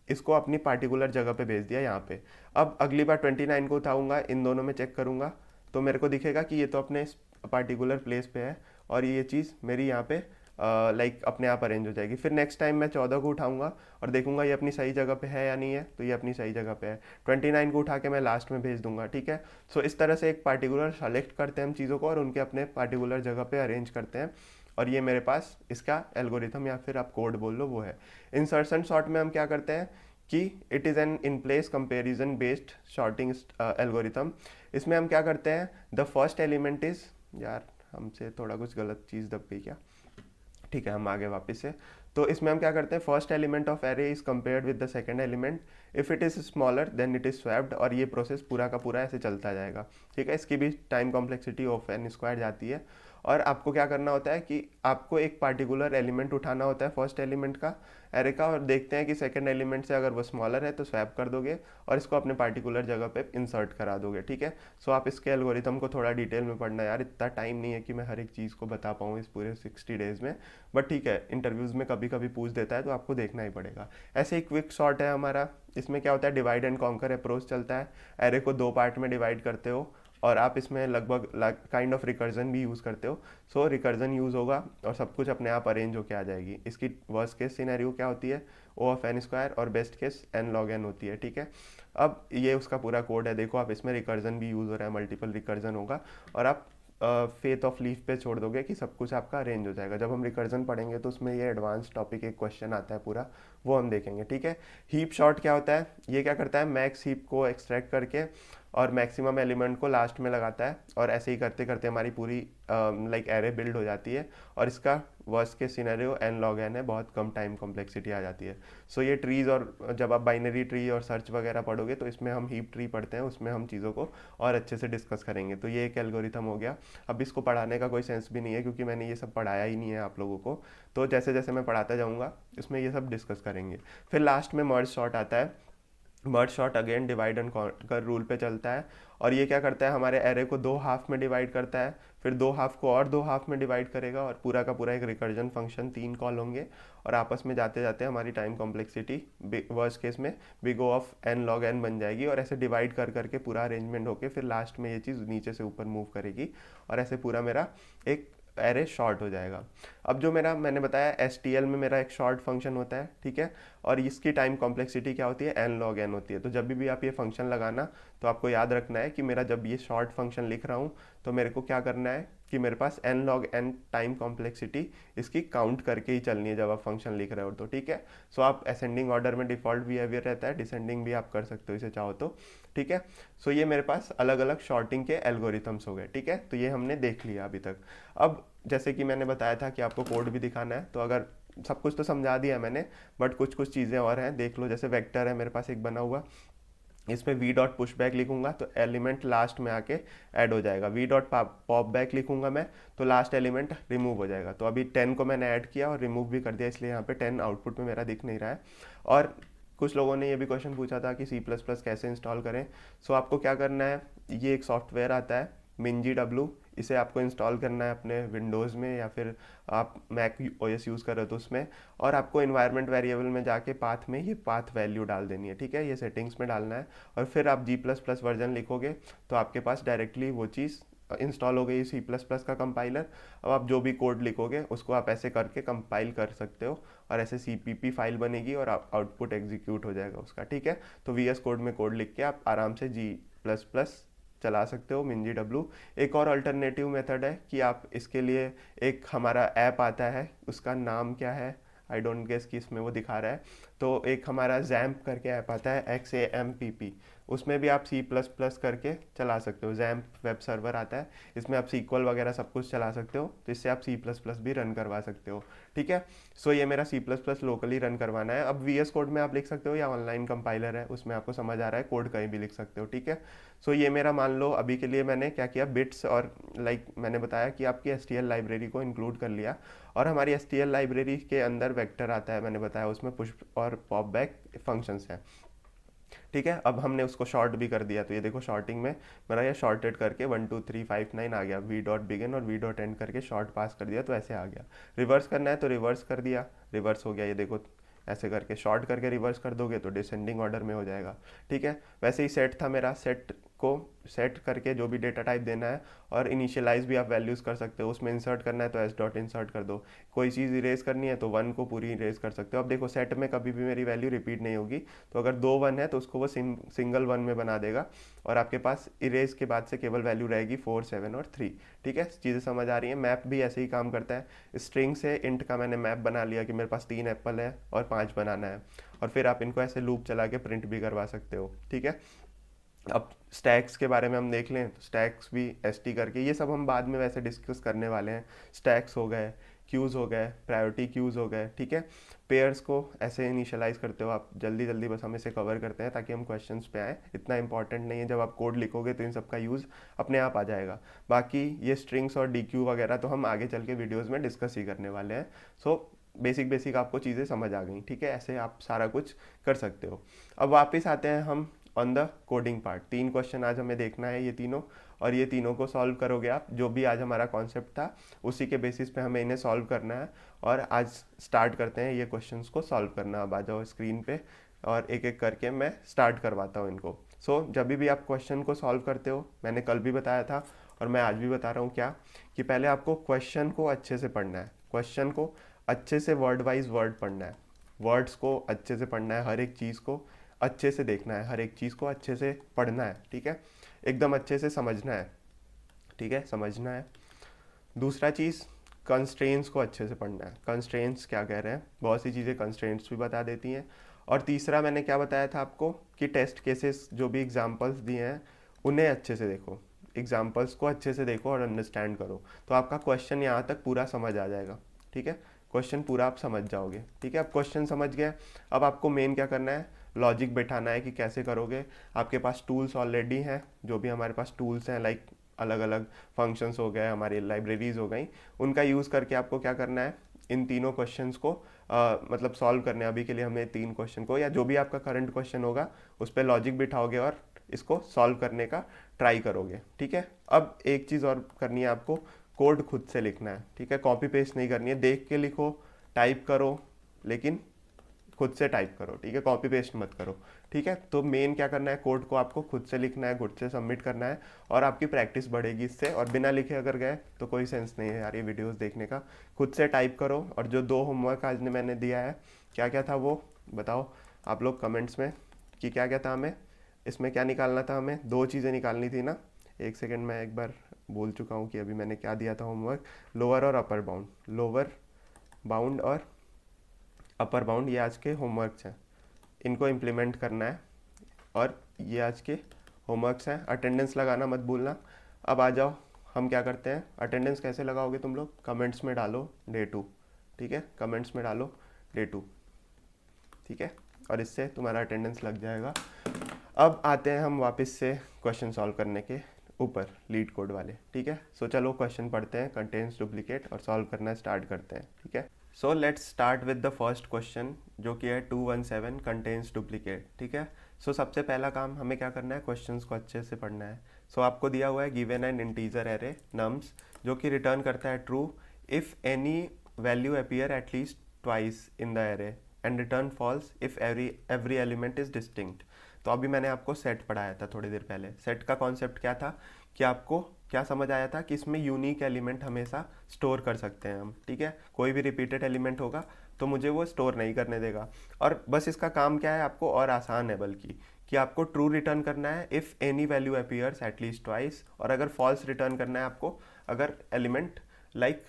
इसको अपनी पार्टिकुलर जगह पे भेज दिया यहाँ पे। अब अगली बार 29 को उठाऊंगा, इन दोनों में चेक करूंगा, तो मेरे को दिखेगा कि ये तो अपने पार्टिकुलर प्लेस पे है, और ये चीज़ मेरी यहाँ पे लाइक अपने आप अरेंज हो जाएगी। फिर नेक्स्ट टाइम मैं 14 को उठाऊंगा और देखूंगा ये अपनी सही जगह पे है या नहीं है, तो ये अपनी सही जगह पे है। 29 को उठा के मैं लास्ट में भेज दूंगा, ठीक है। सो इस तरह से एक पार्टिकुलर सेलेक्ट करते हैं हम चीज़ों को, और उनके अपने पार्टिकुलर जगह पे अरेंज करते हैं, और ये मेरे पास इसका एल्गोरिथम या फिर आप कोड बोल लो वो है। इंसर्शन सॉर्ट में हम क्या करते हैं कि it is an in place comparison based sorting algorithm. इसमें हम क्या करते हैं, द फर्स्ट एलिमेंट इज, यार हमसे थोड़ा कुछ गलत चीज़ दब गई क्या, ठीक है, हम आगे वापस से। तो इसमें हम क्या करते हैं, first element of array is compared with the second element, if it is smaller than it is swapped, और ये प्रोसेस पूरा का पूरा ऐसे चलता जाएगा, ठीक है। इसकी भी time complexity of n square जाती है। और आपको क्या करना होता है कि आपको एक पार्टिकुलर एलिमेंट उठाना होता है फर्स्ट एलिमेंट का एरे का, और देखते हैं कि सेकंड एलिमेंट से अगर वो स्मॉलर है तो स्वैप कर दोगे, और इसको अपने पार्टिकुलर जगह पे इंसर्ट करा दोगे, ठीक है। सो आप इसके एल्गोरिथम को थोड़ा डिटेल में पढ़ना, यार इतना टाइम नहीं है कि मैं हर एक चीज़ को बता पाऊँ इस पूरे 60 डेज़ में, बट ठीक है, इंटरव्यूज़ में कभी कभी पूछ देता है तो आपको देखना ही पड़ेगा। ऐसे ही क्विक शॉर्ट है हमारा। इसमें क्या होता है, डिवाइड एंड कॉन्कर अप्रोच चलता है। एरे को दो पार्ट में डिवाइड करते हो, और आप इसमें लगभग काइंड ऑफ रिकर्जन भी यूज़ करते हो। सो रिकर्जन यूज़ होगा और सब कुछ अपने आप अरेंज होके आ जाएगी। इसकी वर्स्ट केस सिनेरियो क्या होती है, ओ ऑफ एन स्क्वायर, और best case n log n होती है, ठीक है। अब ये उसका पूरा कोड है, देखो आप इसमें रिकर्जन भी यूज़ हो रहा है, मल्टीपल रिकर्जन होगा, और आप फेथ ऑफ लीफ पे छोड़ दोगे कि सब कुछ आपका अरेंज हो जाएगा। जब हम रिकर्जन पढ़ेंगे तो उसमें ये एडवांस टॉपिक एक क्वेश्चन आता है पूरा, वो हम देखेंगे, ठीक है। हीप शॉर्ट क्या होता है, ये क्या करता है, मैक्स हीप को एक्सट्रैक्ट करके और मैक्सिमम एलिमेंट को लास्ट में लगाता है, और ऐसे ही करते करते हमारी पूरी लाइक एरे बिल्ड हो जाती है। और इसका वर्स्ट के सिनेरियो एन लॉग एन है, बहुत कम टाइम कॉम्प्लेक्सिटी आ जाती है। सो ये ट्रीज़, और जब आप बाइनरी ट्री और सर्च वगैरह पढ़ोगे तो इसमें हम हीप ट्री पढ़ते हैं, उसमें हम चीज़ों को और अच्छे से डिस्कस करेंगे। तो ये एक एल्गोरिथम हो गया। अब इसको पढ़ाने का कोई सेंस भी नहीं है, क्योंकि मैंने ये सब पढ़ाया ही नहीं है आप लोगों को। तो जैसे जैसे मैं पढ़ाता जाऊँगा इसमें ये सब डिस्कस करेंगे। फिर लास्ट में मर्ज शॉर्ट आता है। Merge sort again divide and conquer rule पे चलता है, और ये क्या करता है, हमारे एरे को दो हाफ में डिवाइड करता है, फिर दो हाफ को और दो हाफ में डिवाइड करेगा, और पूरा का पूरा एक रिकर्जन फंक्शन, 3 कॉल होंगे, और आपस में जाते जाते हमारी टाइम कॉम्प्लेक्सिटी वर्स्ट केस में big O of n log n बन जाएगी, और ऐसे डिवाइड कर करके पूरा अरेंजमेंट होके फिर लास्ट में ये चीज़ नीचे से ऊपर मूव करेगी, और ऐसे पूरा मेरा एक एरे शॉर्ट हो जाएगा। अब जो मेरा मैंने बताया STL में मेरा एक शॉर्ट फंक्शन होता है, ठीक है, और इसकी टाइम कॉम्प्लेक्सिटी क्या होती है, एन लॉग एन होती है। तो जब भी आप ये फंक्शन लगाना तो आपको याद रखना है कि मेरा जब ये शॉर्ट फंक्शन लिख रहा हूँ तो मेरे को क्या करना है कि मेरे पास n log n time complexity इसकी काउंट करके ही चलनी है जब आप फंक्शन लिख रहे हो तो, ठीक है। सो आप असेंडिंग ऑर्डर में डिफॉल्ट बिहेवियर रहता है, डिसेंडिंग भी आप कर सकते हो इसे चाहो तो, ठीक है। सो ये मेरे पास अलग अलग शॉर्टिंग के एल्गोरिथम्स हो गए, ठीक है। तो ये हमने देख लिया अभी तक। अब जैसे कि मैंने बताया था कि आपको कोड भी दिखाना है, तो अगर सब कुछ तो समझा दिया मैंने, बट कुछ कुछ चीज़ें और हैं, देख लो। जैसे वेक्टर है मेरे पास एक बना हुआ, इसमें वी डॉट पुश बैक लिखूंगा तो एलिमेंट लास्ट में आके ऐड हो जाएगा, वी डॉट पॉप बैक लिखूंगा मैं तो लास्ट एलिमेंट रिमूव हो जाएगा। तो अभी 10 को मैंने ऐड किया और रिमूव भी कर दिया, इसलिए यहाँ पे 10 आउटपुट में मेरा दिख नहीं रहा है। और कुछ लोगों ने ये भी क्वेश्चन पूछा था कि C++ कैसे इंस्टॉल करें। सो आपको क्या करना है, ये एक सॉफ्टवेयर आता है MinGW, इसे आपको इंस्टॉल करना है अपने विंडोज़ में या फिर आप मैक OS यूज़ कर रहे हो तो उसमें, और आपको इन्वायरमेंट वेरिएबल में जाके पाथ में ये पाथ वैल्यू डाल देनी है, ठीक है, ये सेटिंग्स में डालना है। और फिर आप G++ वर्जन लिखोगे तो आपके पास डायरेक्टली वो चीज़ इंस्टॉल हो गई C++ का कंपाइलर। अब आप जो भी कोड लिखोगे उसको आप ऐसे करके कंपाइल कर सकते हो और ऐसे CPP फाइल बनेगी और आउटपुट एग्जीक्यूट हो जाएगा उसका, ठीक है। तो VS कोड में कोड लिख के आप आराम से G++ चला सकते हो MinGW। एक और अल्टरनेटिव मेथड है कि आप इसके लिए एक हमारा ऐप आता है, उसका नाम क्या है आई डोंट गेस कि इसमें वो दिखा रहा है। तो एक हमारा जैम्प करके ऐप आता है XAMPP, उसमें भी आप C++ करके चला सकते हो। जैम्प वेब सर्वर आता है, इसमें आप SQL वगैरह सब कुछ चला सकते हो, तो इससे आप C++ भी रन करवा सकते हो, ठीक है। सो ये मेरा C++ लोकली रन करवाना है। अब VS कोड में आप लिख सकते हो या ऑनलाइन कंपाइलर है उसमें आपको समझ आ रहा है, कोड कहीं भी लिख सकते हो, ठीक है। सो ये मेरा मान लो अभी के लिए मैंने क्या किया, बिट्स और मैंने बताया कि आपकी STL लाइब्रेरी को इंक्लूड कर लिया, और हमारी STL लाइब्रेरी के अंदर वेक्टर आता है, मैंने बताया उसमें पुश और पॉप बैक फंक्शंस हैं, ठीक है। अब हमने उसको शॉर्ट भी कर दिया, तो ये देखो शॉर्टिंग में मेरा ये शॉर्टेड करके 1 2 3 5 9 आ गया, वी डॉट बिगिन और वी डॉट एंड करके शॉर्ट पास कर दिया तो ऐसे आ गया। रिवर्स करना है तो रिवर्स कर दिया, रिवर्स हो गया, ये देखो ऐसे करके शॉर्ट करके रिवर्स कर दोगे तो डिसेंडिंग ऑर्डर में हो जाएगा, ठीक है। वैसे ही सेट था मेरा, सेट को सेट करके जो भी डेटा टाइप देना है, और इनिशियलाइज भी आप वैल्यूज़ कर सकते हो, उसमें इंसर्ट करना है तो एस डॉट इंसर्ट कर दो, कोई चीज़ इरेज करनी है तो 1 को पूरी इरेज कर सकते हो। अब देखो सेट में कभी भी मेरी वैल्यू रिपीट नहीं होगी, तो अगर 2 1 है तो उसको वो सिंगल 1 में बना देगा, और आपके पास इरेज के बाद से केवल वैल्यू रहेगी 4 7 और 3, ठीक है। चीज़ें समझ आ रही हैं। मैप भी ऐसे ही काम करता है, स्ट्रिंग से इंट का मैंने मैप बना लिया कि मेरे पास 3 एप्पल है और 5 बनाना है, और फिर आप इनको ऐसे लूप चला के प्रिंट भी करवा सकते हो, ठीक है। अब स्टैक्स के बारे में हम देख लें तो स्टैक्स भी ST करके, ये सब हम बाद में वैसे डिस्कस करने वाले हैं। स्टैक्स हो गए, क्यूज़ हो गए, प्रायोरिटी क्यूज़ हो गए, ठीक है। पेयर्स को ऐसे इनिशियलाइज करते हो आप, जल्दी जल्दी बस हम इसे कवर करते हैं ताकि हम क्वेश्चंस पे आए, इतना इंपॉर्टेंट नहीं है, जब आप कोड लिखोगे तो इन सब का यूज़ अपने आप आ जाएगा। बाकी ये स्ट्रिंग्स और DQ वगैरह तो हम आगे चल के वीडियोज़ में डिस्कस ही करने वाले हैं। सो बेसिक बेसिक आपको चीज़ें समझ आ गई, ठीक है, ऐसे आप सारा कुछ कर सकते हो। अब वापस आते हैं हम on the coding part. 3 question आज हमें देखना है ये तीनों, और ये तीनों को सॉल्व करोगे आप, जो भी आज हमारा कॉन्सेप्ट था उसी के बेसिस पे हमें इन्हें सॉल्व करना है। और आज स्टार्ट करते हैं ये क्वेश्चंस को सॉल्व करना। अब आ जाओ स्क्रीन पे और एक एक करके मैं स्टार्ट करवाता हूँ इनको। सो जब भी आप क्वेश्चन को सॉल्व करते हो, मैंने कल भी बताया था और मैं आज भी बता रहा हूँ क्या, कि पहले आपको क्वेश्चन को अच्छे से पढ़ना है, क्वेश्चन को अच्छे से वर्ड वाइज वर्ड पढ़ना है, वर्ड्स को अच्छे से पढ़ना है, हर एक चीज़ को अच्छे से देखना है, हर एक चीज़ को अच्छे से पढ़ना है, ठीक है, एकदम अच्छे से समझना है, ठीक है, समझना है। दूसरा चीज़, कंस्ट्रेंट्स को अच्छे से पढ़ना है, कंस्ट्रेंट्स क्या कह रहे हैं, बहुत सी चीज़ें कंस्ट्रेंट्स भी बता देती हैं। और तीसरा मैंने क्या बताया था आपको, कि टेस्ट केसेस जो भी एग्जांपल्स दिए हैं उन्हें अच्छे से देखो, एग्जांपल्स को अच्छे से देखो और अंडरस्टैंड करो, तो आपका क्वेश्चन यहाँ तक पूरा समझ आ जाएगा, ठीक है, क्वेश्चन पूरा आप समझ जाओगे, ठीक है। अब क्वेश्चन समझ गए, अब आपको मेन क्या करना है, लॉजिक बैठाना है कि कैसे करोगे। आपके पास टूल्स ऑलरेडी हैं, जो भी हमारे पास टूल्स हैं लाइक अलग अलग फंक्शंस हो गए, हमारी लाइब्रेरीज हो गई, उनका यूज़ करके आपको क्या करना है, इन तीनों क्वेश्चंस को मतलब सॉल्व करने हैं। अभी के लिए हमें 3 क्वेश्चन को, या जो भी आपका करंट क्वेश्चन होगा उस पर लॉजिक बिठाओगे और इसको सॉल्व करने का ट्राई करोगे, ठीक है। अब एक चीज़ और करनी है आपको, कोड खुद से लिखना है, ठीक है, कॉपी पेस्ट नहीं करनी है, देख के लिखो, टाइप करो, लेकिन खुद से टाइप करो, ठीक है, कॉपी पेस्ट मत करो, ठीक है। तो मेन क्या करना है, कोड को आपको खुद से लिखना है, खुद से सबमिट करना है, और आपकी प्रैक्टिस बढ़ेगी इससे। और बिना लिखे अगर गए तो कोई सेंस नहीं है यार ये वीडियोस देखने का, खुद से टाइप करो। और जो 2 होमवर्क आज ने मैंने दिया है, क्या क्या था वो बताओ आप लोग कमेंट्स में, कि क्या क्या था हमें इसमें, क्या निकालना था हमें, 2 चीज़ें निकालनी थी ना। एक सेकेंड, मैं एक बार बोल चुका हूँ कि अभी मैंने क्या दिया था होमवर्क, लोअर और अपर बाउंड, लोअर बाउंड और अपर बाउंड, ये आज के होमवर्क्स हैं, इनको इम्प्लीमेंट करना है, और ये आज के होमवर्क्स हैं। अटेंडेंस लगाना मत भूलना। अब आ जाओ, हम क्या करते हैं, अटेंडेंस कैसे लगाओगे तुम लोग, कमेंट्स में डालो डे 2, ठीक है, कमेंट्स में डालो डे 2, ठीक है, और इससे तुम्हारा अटेंडेंस लग जाएगा। अब आते हैं हम वापस से क्वेश्चन सॉल्व करने के ऊपर, लीड कोड वाले, ठीक है। सो चलो क्वेश्चन पढ़ते हैं, कंटेन्स डुप्लीकेट, और सॉल्व करना स्टार्ट करते हैं, ठीक है। So let's start with the first question जो कि है 217 कंटेन्स डुप्लीकेट, ठीक है। सो सबसे पहला काम हमें क्या करना है, क्वेश्चंस को अच्छे से पढ़ना है। सो आपको दिया हुआ है given an integer array nums जो कि रिटर्न करता है true if any value appear at least twice in the array and return false if every element is distinct. तो अभी मैंने आपको सेट पढ़ाया था थोड़ी देर पहले। सेट का कॉन्सेप्ट क्या था कि आपको क्या समझ आया था कि इसमें यूनिक एलिमेंट हमेशा स्टोर कर सकते हैं हम, ठीक है। कोई भी रिपीटेड एलिमेंट होगा तो मुझे वो स्टोर नहीं करने देगा। और बस इसका काम क्या है, आपको और आसान है बल्कि, कि आपको ट्रू रिटर्न करना है if any value appears at least twice, और अगर फॉल्स रिटर्न करना है आपको अगर एलिमेंट लाइक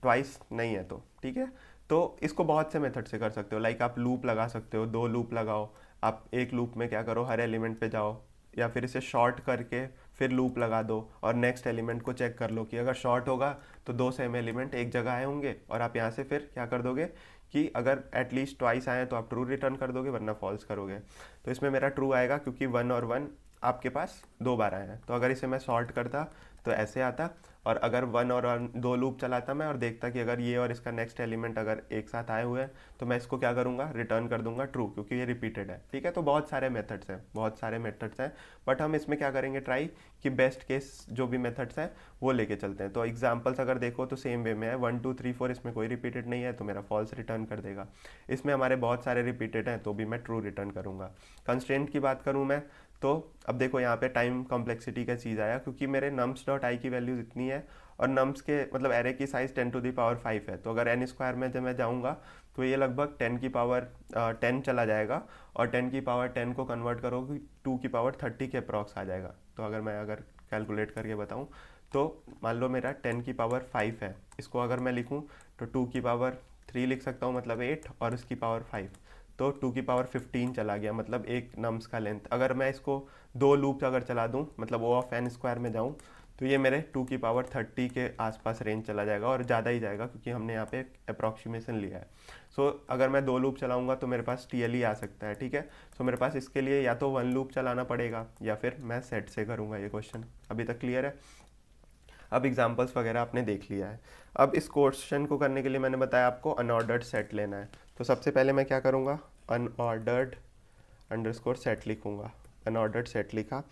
ट्वाइस नहीं है तो, ठीक है। तो इसको बहुत से मेथड से कर सकते हो, लाइक आप लूप लगा सकते हो, 2 लूप लगाओ। आप एक लूप में क्या करो, हर एलिमेंट पे जाओ, या फिर इसे शॉर्ट करके फिर लूप लगा दो और नेक्स्ट एलिमेंट को चेक कर लो कि अगर शॉर्ट होगा तो 2 सेम एलिमेंट एक जगह आए होंगे, और आप यहाँ से फिर क्या कर दोगे कि अगर एटलीस्ट ट्वाइस आए तो आप ट्रू रिटर्न कर दोगे, वरना फॉल्स करोगे। तो इसमें मेरा ट्रू आएगा क्योंकि 1 और 1 आपके पास 2 बार आए हैं। तो अगर इसे मैं सॉर्ट करता तो ऐसे आता, और अगर 1 और 2 लूप चलाता मैं और देखता कि अगर ये और इसका नेक्स्ट एलिमेंट अगर एक साथ आए हुए हैं तो मैं इसको क्या करूँगा, रिटर्न कर दूंगा ट्रू, क्योंकि ये रिपीटेड है, ठीक है। तो बहुत सारे मेथड्स हैं, बहुत सारे मेथड्स हैं, बट हम इसमें क्या करेंगे, ट्राई कि बेस्ट केस जो भी मेथड्स हैं वो लेके चलते हैं। तो एग्जाम्पल्स अगर देखो तो सेम वे में है, 1 2 3 4 इसमें कोई रिपीटेड नहीं है तो मेरा फॉल्स रिटर्न कर देगा। इसमें हमारे बहुत सारे रिपीटेड हैं तो भी मैं ट्रू रिटर्न करूँगा। कंस्ट्रेंट की बात करूँ मैं, तो अब देखो यहाँ पे टाइम कॉम्प्लेक्सिटी का चीज़ आया, क्योंकि मेरे नम्स डॉट आई की वैल्यूज इतनी है और नम्स के मतलब एरे की साइज़ 10⁻5 है। तो अगर एन स्क्वायर में जब मैं जाऊँगा तो ये लगभग 10 चला जाएगा, और 10 को कन्वर्ट करोगे 2 के अप्रॉक्स आ जाएगा। तो अगर कैलकुलेट करके बताऊँ तो मान लो मेरा 10⁵ है, इसको अगर मैं लिखूँ तो 2⁵ लिख सकता हूँ, मतलब 8, और इसकी पावर 5, तो 2⁻15 चला गया, मतलब एक नम्स का लेंथ। अगर मैं इसको 2 लूप अगर चला दूँ, मतलब ओ ऑफ एन स्क्वायर में जाऊँ, तो ये मेरे 2⁻30 के आसपास रेंज चला जाएगा, और ज़्यादा ही जाएगा क्योंकि हमने यहाँ पे अप्रॉक्सीमेशन लिया है। सो अगर मैं 2 लूप चलाऊँगा तो मेरे पास TLE आ सकता है, ठीक है। सो मेरे पास इसके लिए या तो 1 लूप चलाना पड़ेगा या फिर मैं सेट से करूँगा ये क्वेश्चन। अभी तक क्लियर है? अब एग्जांपल्स वगैरह आपने देख लिया है। अब इस क्वेश्चन को करने के लिए मैंने बताया आपको अनऑर्डर्ड सेट लेना है। तो सबसे पहले मैं क्या करूँगा, अनऑर्डर्ड अंडरस्कोर सेट लिखूँगा। अनऑर्डर्ड सेट लिखा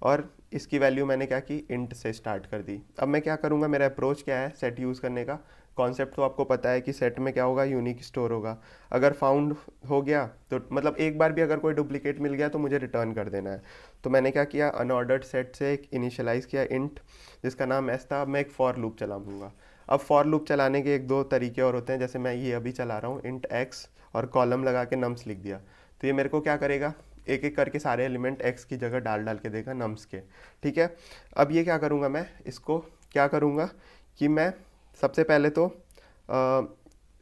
और इसकी वैल्यू मैंने क्या की, इंट से स्टार्ट कर दी। अब मैं क्या करूँगा, मेरा अप्रोच क्या है सेट यूज़ करने का, कॉन्सेप्ट तो आपको पता है कि सेट में क्या होगा, यूनिक स्टोर होगा। अगर फाउंड हो गया तो मतलब एक बार भी अगर कोई डुप्लीकेट मिल गया तो मुझे रिटर्न कर देना है। तो मैंने क्या किया, अनऑर्डर्ड सेट से एक इनिशियलाइज़ किया इंट जिसका नाम एस था। अब मैं एक फॉर लूप चलाऊँगा। अब फॉर लूप चलाने के 1 2 तरीके और होते हैं, जैसे मैं ये अभी चला रहा हूँ, इंट एक्स और कॉलम लगा के नम्स लिख दिया। तो ये मेरे को क्या करेगा, एक एक करके सारे एलिमेंट एक्स की जगह डाल डाल के देगा नम्स के, ठीक है। अब ये क्या करूँगा, मैं इसको क्या करूँगा कि मैं सबसे पहले तो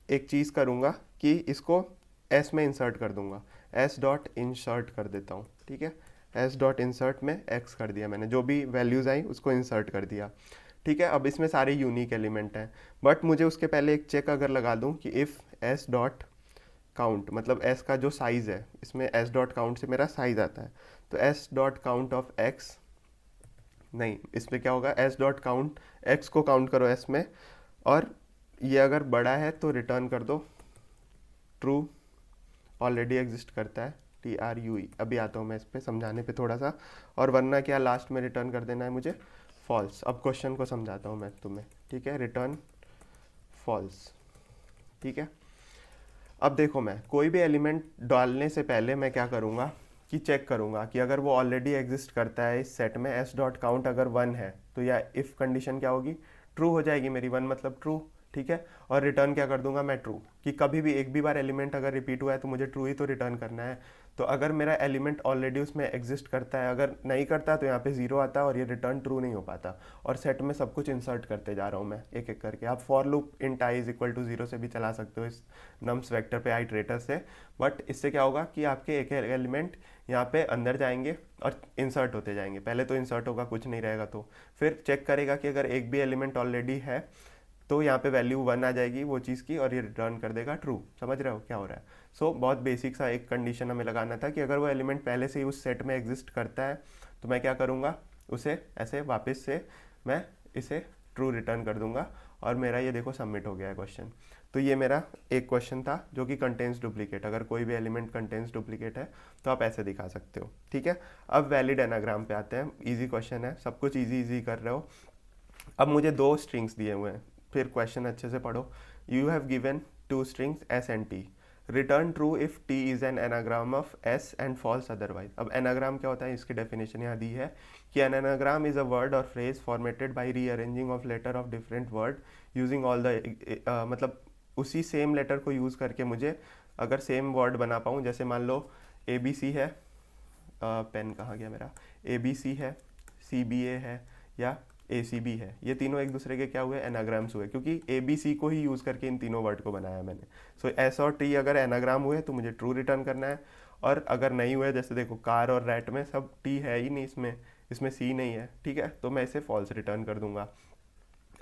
एक चीज़ करूँगा कि इसको एस में इंसर्ट कर दूँगा। एस डॉट इंसर्ट कर देता हूँ, ठीक है। एस डॉट इंसर्ट में एक्स कर दिया मैंने, जो भी वैल्यूज़ आई उसको इंसर्ट कर दिया, ठीक है। अब इसमें सारे यूनिक एलिमेंट हैं, बट मुझे उसके पहले एक चेक अगर लगा दूँ कि इफ़ एस डॉट काउंट, मतलब एस का जो साइज़ है, इसमें एस डॉट काउंट से मेरा साइज़ आता है, तो S dot count of x, नहीं इसमें क्या होगा, एस डॉट काउंट एक्स को काउंट करो एस में, और ये अगर बड़ा है तो रिटर्न कर दो ट्रू, ऑलरेडी एग्जिस्ट करता है TRUE। अभी आता हूँ मैं इस पर समझाने पे थोड़ा सा, और वरना क्या लास्ट में रिटर्न कर देना है मुझे फॉल्स। अब क्वेश्चन को समझाता हूँ मैं तुम्हें, ठीक है। रिटर्न फॉल्स, ठीक है। अब देखो, मैं कोई भी एलिमेंट डालने से पहले मैं क्या करूँगा कि चेक करूँगा कि अगर वो ऑलरेडी एग्जिस्ट करता है इस सेट में, एस डॉट काउंट अगर 1 है तो या इफ़ कंडीशन क्या होगी, ट्रू हो जाएगी मेरी, 1 मतलब ट्रू, ठीक है। और रिटर्न क्या कर दूंगा मैं, ट्रू, कि कभी भी एक भी बार एलिमेंट अगर रिपीट हुआ है तो मुझे ट्रू ही तो रिटर्न करना है। तो अगर मेरा एलिमेंट ऑलरेडी उसमें एग्जिस्ट करता है, अगर नहीं करता तो यहाँ पे 0 आता है और ये रिटर्न ट्रू नहीं हो पाता। और सेट में सब कुछ इंसर्ट करते जा रहा हूँ मैं एक एक करके। आप for loop int i is equal to 0 से भी चला सकते हो इस नम्स वेक्टर पे आइटरेटर से, बट इससे क्या होगा कि आपके एक एलिमेंट यहाँ पे अंदर जाएंगे और इंसर्ट होते जाएंगे। पहले तो इंसर्ट होगा, कुछ नहीं रहेगा, तो फिर चेक करेगा कि अगर एक भी एलिमेंट ऑलरेडी है तो यहाँ पे वैल्यू 1 आ जाएगी वो चीज़ की और ये रिटर्न कर देगा ट्रू। समझ रहे हो क्या हो रहा है? सो बहुत बेसिक सा एक कंडीशन हमें लगाना था कि अगर वो एलिमेंट पहले से ही उस सेट में एग्जिस्ट करता है तो मैं क्या करूँगा, उसे ऐसे वापस से मैं इसे ट्रू रिटर्न कर दूंगा और मेरा ये देखो सबमिट हो गया है क्वेश्चन। तो ये मेरा एक क्वेश्चन था जो कि कंटेन्स डुप्लीकेट, अगर कोई भी एलिमेंट कंटेन्स डुप्लीकेट है तो आप ऐसे दिखा सकते हो। ठीक है, अब वैलिड एनाग्राम पे आते हैं। इजी क्वेश्चन है, सब कुछ इजी कर रहे हो। अब मुझे दो स्ट्रिंग्स दिए हुए हैं, फिर क्वेश्चन अच्छे से पढ़ो। You have given two strings s and t, return true if t is an anagram of s and false otherwise. अब एनाग्राम क्या होता है, इसकी डेफिनेशन यहाँ दी है कि an anagram is a word और phrase formatted by rearranging of letter of different word using all the मतलब उसी सेम लेटर को यूज़ करके मुझे अगर सेम वर्ड बना पाऊँ, जैसे मान लो ए बी सी है, पेन कहाँ गया मेरा, ए बी सी है, सी बी ए है या ए सी बी है, ये तीनों एक दूसरे के क्या हुए, एनाग्राम्स हुए, क्योंकि ए बी सी को ही यूज़ करके इन तीनों वर्ड को बनाया मैंने। सो एस और टी अगर एनाग्राम हुए तो मुझे ट्रू रिटर्न करना है, और अगर नहीं हुए, जैसे देखो कार और रैट में सब टी है ही नहीं, इसमें सी नहीं है, ठीक है, तो मैं इसे फॉल्स रिटर्न कर दूंगा।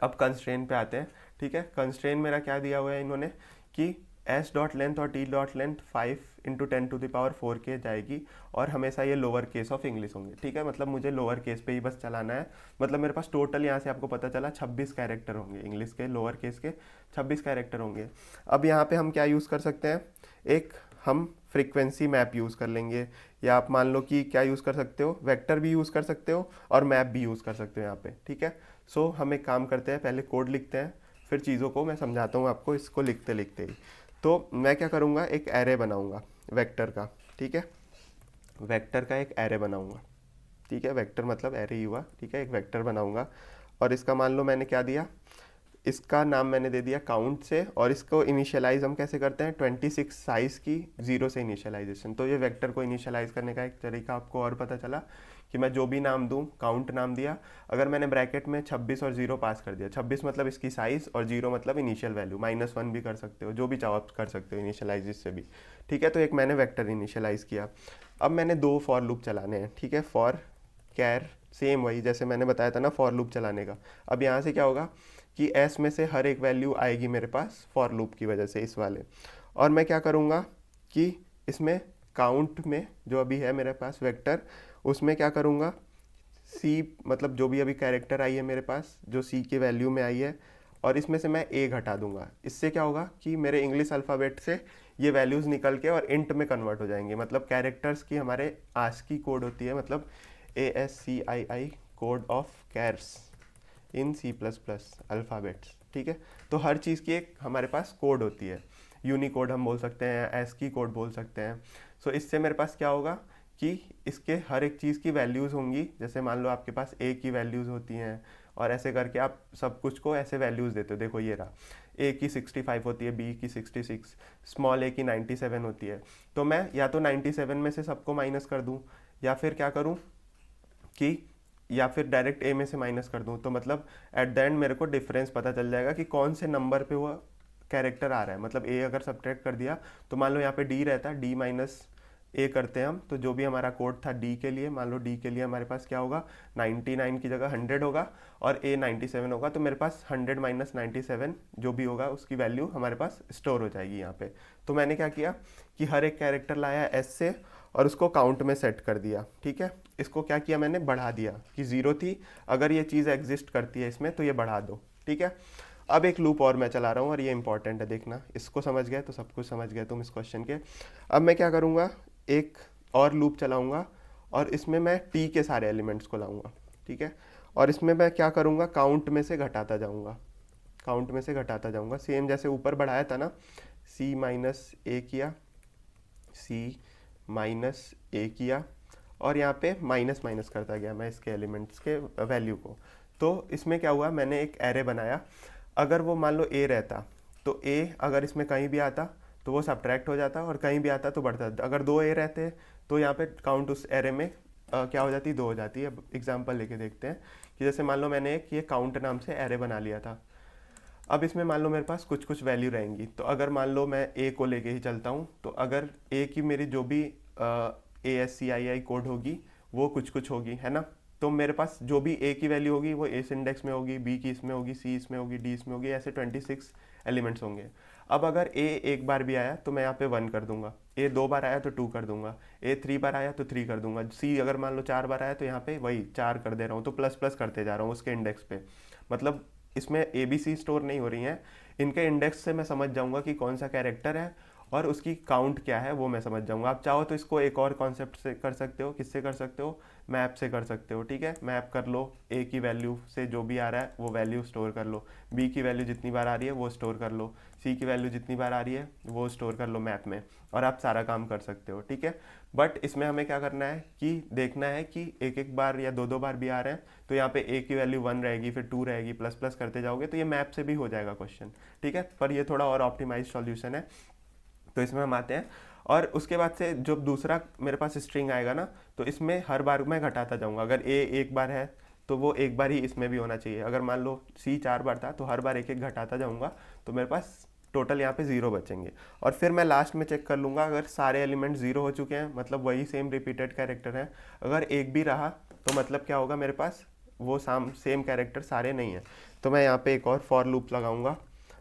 अब कंस्ट्रेन पे आते हैं। ठीक है, कंस्ट्रेन मेरा क्या दिया हुआ है इन्होंने कि एस डॉट लेंथ और टी डॉट लेंथ 5 इंटू 10⁴ के जाएगी और हमेशा ये लोअर केस ऑफ इंग्लिश होंगे। ठीक है, मतलब मुझे लोअर केस पे ही बस चलाना है। मतलब मेरे पास टोटल यहाँ से आपको पता चला 26 कैरेक्टर होंगे, इंग्लिश के लोअर केस के 26 कैरेक्टर होंगे। अब यहाँ पे हम क्या यूज़ कर सकते हैं, एक हम फ्रीक्वेंसी मैप यूज़ कर लेंगे, या आप मान लो कि क्या यूज़ कर सकते हो, वेक्टर भी यूज़ कर सकते हो और मैप भी यूज़ कर सकते हो यहाँ पे। ठीक है, सो हम एक काम करते हैं, पहले कोड लिखते हैं, फिर चीज़ों को मैं समझाता हूँ आपको इसको लिखते लिखते ही। तो मैं क्या करूँगा, एक एरे बनाऊँगा वेक्टर का। ठीक है, वेक्टर का एक एरे बनाऊँगा। ठीक है, वेक्टर मतलब एरे ही हुआ। ठीक है, एक वेक्टर बनाऊँगा और इसका मान लो मैंने क्या दिया, इसका नाम मैंने दे दिया काउंट से, और इसको इनिशियलाइज हम कैसे करते हैं, 26 साइज़ की 0 से इनिशियलाइजेशन। तो ये वेक्टर को इनिशियलाइज करने का एक तरीका आपको और पता चला कि मैं जो भी नाम दूं, काउंट नाम दिया, अगर मैंने ब्रैकेट में 26 और 0 पास कर दिया, 26 मतलब इसकी साइज़ और 0 मतलब इनिशियल वैल्यू, -1 भी कर सकते हो, जो भी चाहो आप कर सकते हो इनिशियलाइज इससे भी। ठीक है, तो एक मैंने वेक्टर इनिशियलाइज किया। अब मैंने दो फॉर लूप चलाने हैं। ठीक है, फॉर कैर, सेम वही जैसे मैंने बताया था ना फॉर लूप चलाने का। अब यहाँ से क्या होगा कि एस में से हर एक वैल्यू आएगी मेरे पास फॉर लूप की वजह से, इस वाले। और मैं क्या करूँगा कि इसमें काउंट में जो अभी है मेरे पास वेक्टर, उसमें क्या करूँगा, सी मतलब जो भी अभी कैरेक्टर आई है मेरे पास, जो सी की वैल्यू में आई है, और इसमें से मैं ए घटा दूंगा। इससे क्या होगा कि मेरे इंग्लिश अल्फ़ाबेट से ये वैल्यूज़ निकल के और इंट में कन्वर्ट हो जाएंगे। मतलब कैरेक्टर्स की हमारे आस्की कोड होती है, मतलब ASCII code of cares in C++ alphabets. ठीक है, तो हर चीज़ की एक हमारे पास कोड होती है, यूनिकोड हम बोल सकते हैं, ASCII कोड बोल सकते हैं। सो इससे मेरे पास क्या होगा कि इसके हर एक चीज़ की वैल्यूज़ होंगी। जैसे मान लो आपके पास ए की वैल्यूज़ होती हैं, और ऐसे करके आप सब कुछ को ऐसे वैल्यूज़ देते हो। देखो ये रहा, ए की 65 होती है, बी की 66, स्मॉल ए की 97 होती है। तो मैं या तो 97 में से सबको माइनस कर दूँ, या फिर क्या करूँ कि या फिर डायरेक्ट ए में से माइनस कर दूँ। तो मतलब एट द एंड मेरे को डिफरेंस पता चल जाएगा कि कौन से नंबर पे वो कैरेक्टर आ रहा है। मतलब ए अगर सब्ट्रैक्ट कर दिया तो मान लो यहाँ पे डी रहता है, डी माइनस ए करते हैं हम, तो जो भी हमारा कोड था डी के लिए, मान लो डी के लिए हमारे पास क्या होगा, 99 की जगह 100 होगा और ए 97 होगा। तो मेरे पास 100 - 97 जो भी होगा उसकी वैल्यू हमारे पास स्टोर हो जाएगी यहाँ पे। तो मैंने क्या किया कि हर एक कैरेक्टर लाया एस से और उसको काउंट में सेट कर दिया। ठीक है, इसको क्या किया मैंने, बढ़ा दिया कि 0 थी, अगर ये चीज़ एग्जिस्ट करती है इसमें तो ये बढ़ा दो। ठीक है, अब एक लूप और मैं चला रहा हूँ और ये इंपॉर्टेंट है, देखना, इसको समझ गए तो सब कुछ समझ गए तुम इस क्वेश्चन के। अब मैं क्या करूँगा, एक और लूप चलाऊँगा और इसमें मैं टी के सारे एलिमेंट्स को लाऊँगा। ठीक है, और इसमें मैं क्या करूँगा, काउंट में से घटाता जाऊँगा, काउंट में से घटाता जाऊँगा, सेम जैसे ऊपर बढ़ाया था ना, C - A किया, C - A किया, और यहाँ पे माइनस माइनस करता गया मैं इसके एलिमेंट्स के वैल्यू को। तो इसमें क्या हुआ, मैंने एक एरे बनाया। अगर वो मान लो ए रहता तो ए अगर इसमें कहीं भी आता तो वो सब्ट्रैक्ट हो जाता, और कहीं भी आता तो बढ़ता जाता। अगर 2 ए रहते तो यहाँ पे काउंट उस एरे में क्या हो जाती, 2 हो जाती है। अब एग्जांपल लेके देखते हैं कि जैसे मान लो मैंने एक ये काउंट नाम से एरे बना लिया था। अब इसमें मान लो मेरे पास कुछ कुछ वैल्यू रहेंगी। तो अगर मान लो मैं ए को लेके ही चलता हूँ, तो अगर ए की मेरी जो भी ASCII कोड होगी वो कुछ कुछ होगी, है ना। तो मेरे पास जो भी ए की वैल्यू होगी वो इस इंडेक्स में होगी, बी की इसमें होगी, सी इसमें होगी, डी इसमें होगी, ऐसे 26 एलिमेंट्स होंगे। अब अगर ए एक बार भी आया तो मैं यहाँ पे 1 कर दूंगा, ए 2 बार आया तो 2 कर दूंगा, ए 3 बार आया तो 3 कर दूंगा, सी अगर मान लो 4 बार आया तो यहाँ पे वही 4 कर दे रहा हूँ, तो प्लस प्लस करते जा रहा हूँ उसके इंडेक्स पे। मतलब इसमें ए बी सी स्टोर नहीं हो रही हैं, इनके इंडेक्स से मैं समझ जाऊंगा कि कौन सा कैरेक्टर है और उसकी काउंट क्या है वो मैं समझ जाऊंगा। आप चाहो तो इसको एक और कॉन्सेप्ट से कर सकते हो, किससे कर सकते हो, मैप से कर सकते हो। ठीक है, मैप कर लो, ए की वैल्यू से जो भी आ रहा है वो वैल्यू स्टोर कर लो, बी की वैल्यू जितनी बार आ रही है वो स्टोर कर लो, सी की वैल्यू जितनी बार आ रही है वो स्टोर कर लो मैप में, और आप सारा काम कर सकते हो। ठीक है, बट इसमें हमें क्या करना है कि देखना है कि एक एक बार या दो दो बार भी आ रहे हैं तो यहाँ पे ए की वैल्यू 1 रहेगी, फिर 2 रहेगी, प्लस प्लस करते जाओगे तो ये मैप से भी हो जाएगा क्वेश्चन। ठीक है, पर ये थोड़ा और ऑप्टिमाइज सॉल्यूशन है, तो इसमें हम आते हैं। और उसके बाद से जब दूसरा मेरे पास स्ट्रिंग आएगा ना, तो इसमें हर बार मैं घटाता जाऊंगा। अगर ए एक बार है तो वो एक बार ही इसमें भी होना चाहिए। अगर मान लो सी 4 बार था तो हर बार एक एक घटाता जाऊंगा, तो मेरे पास टोटल यहाँ पे 0 बचेंगे। और फिर मैं लास्ट में चेक कर लूँगा, अगर सारे एलिमेंट 0 हो चुके हैं मतलब वही सेम रिपीटेड कैरेक्टर है। अगर एक भी रहा तो मतलब क्या होगा, मेरे पास वो सेम कैरेक्टर सारे नहीं है। तो मैं यहाँ पे एक और फॉर लूप लगाऊंगा,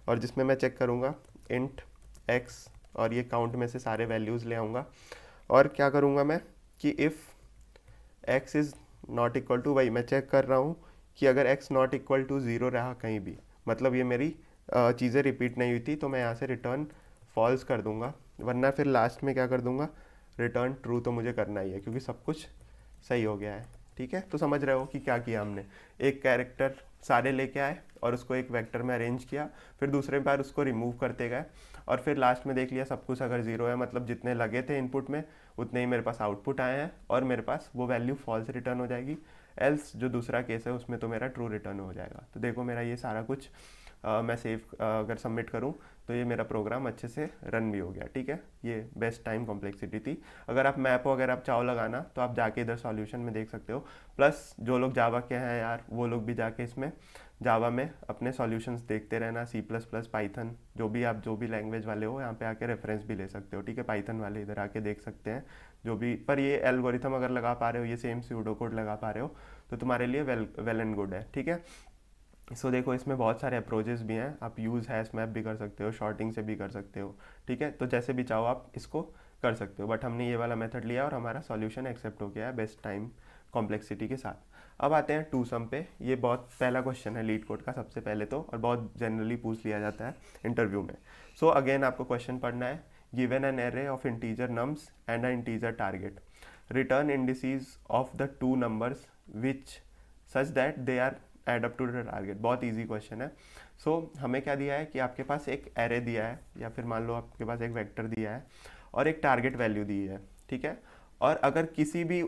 और जिसमें मैं चेक करूँगा इंट एक्स, और ये काउंट में से सारे वैल्यूज़ ले आऊँगा। और क्या करूँगा मैं कि if x is not equal to, वही मैं चेक कर रहा हूँ कि अगर एक्स नॉट इक्वल टू 0 रहा कहीं भी, मतलब ये मेरी चीज़ें रिपीट नहीं हुई थी, तो मैं यहाँ से रिटर्न फॉल्स कर दूंगा। वरना फिर लास्ट में क्या कर दूंगा, रिटर्न ट्रू तो मुझे करना ही है क्योंकि सब कुछ सही हो गया है। ठीक है, तो समझ रहे हो कि क्या किया हमने, एक कैरेक्टर सारे लेके आए और उसको एक वेक्टर में अरेंज किया, फिर दूसरे बार उसको रिमूव करते गए, और फिर लास्ट में देख लिया सब कुछ अगर 0 है मतलब जितने लगे थे इनपुट में उतने ही मेरे पास आउटपुट आए हैं, और मेरे पास वो वैल्यू फॉल्स रिटर्न हो जाएगी। एल्स जो दूसरा केस है उसमें तो मेरा ट्रू रिटर्न हो जाएगा। तो देखो मेरा ये सारा कुछ मैं सेव अगर सबमिट करूं तो ये मेरा प्रोग्राम अच्छे से रन भी हो गया। ठीक है, ये बेस्ट टाइम कॉम्प्लेक्सिटी थी। अगर आप मैप अगर आप चाहो लगाना तो आप जाके इधर सॉल्यूशन में देख सकते हो। प्लस जो लोग जावा के हैं यार, वो लोग भी जाके इसमें जावा में अपने सॉल्यूशंस देखते रहना। सी प्लस प्लस, पाइथन, जो भी लैंग्वेज वाले हो यहाँ पे आके रेफरेंस भी ले सकते हो। ठीक है, पाइथन वाले इधर आके देख सकते हैं जो भी, पर ये एल्गोरिथम अगर लगा पा रहे हो, ये सेम स्यूडो कोड लगा पा रहे हो तो तुम्हारे लिए वेल एंड गुड है। ठीक है, सो देखो इसमें बहुत सारे अप्रोचेस भी हैं, आप यूज़ हैश मैप भी कर सकते हो, शॉर्टिंग से भी कर सकते हो। ठीक है, तो जैसे भी चाहो आप इसको कर सकते हो, बट हमने ये वाला मेथड लिया और हमारा सॉल्यूशन एक्सेप्ट हो गया है बेस्ट टाइम कॉम्प्लेक्सिटी के साथ। अब आते हैं टू सम पे। ये बहुत पहला क्वेश्चन है लीड कोड का सबसे पहले तो, और बहुत जनरली पूछ लिया जाता है इंटरव्यू में। सो अगेन आपको क्वेश्चन पढ़ना है, given an array of integer nums and a integer target, return indices of the two numbers which such that they are add up to the target. बहुत इजी क्वेश्चन है। सो हमें क्या दिया है कि आपके पास एक एरे दिया है, या फिर मान लो आपके पास एक वेक्टर दिया है और एक टारगेट वैल्यू दी है। ठीक है, और अगर किसी भी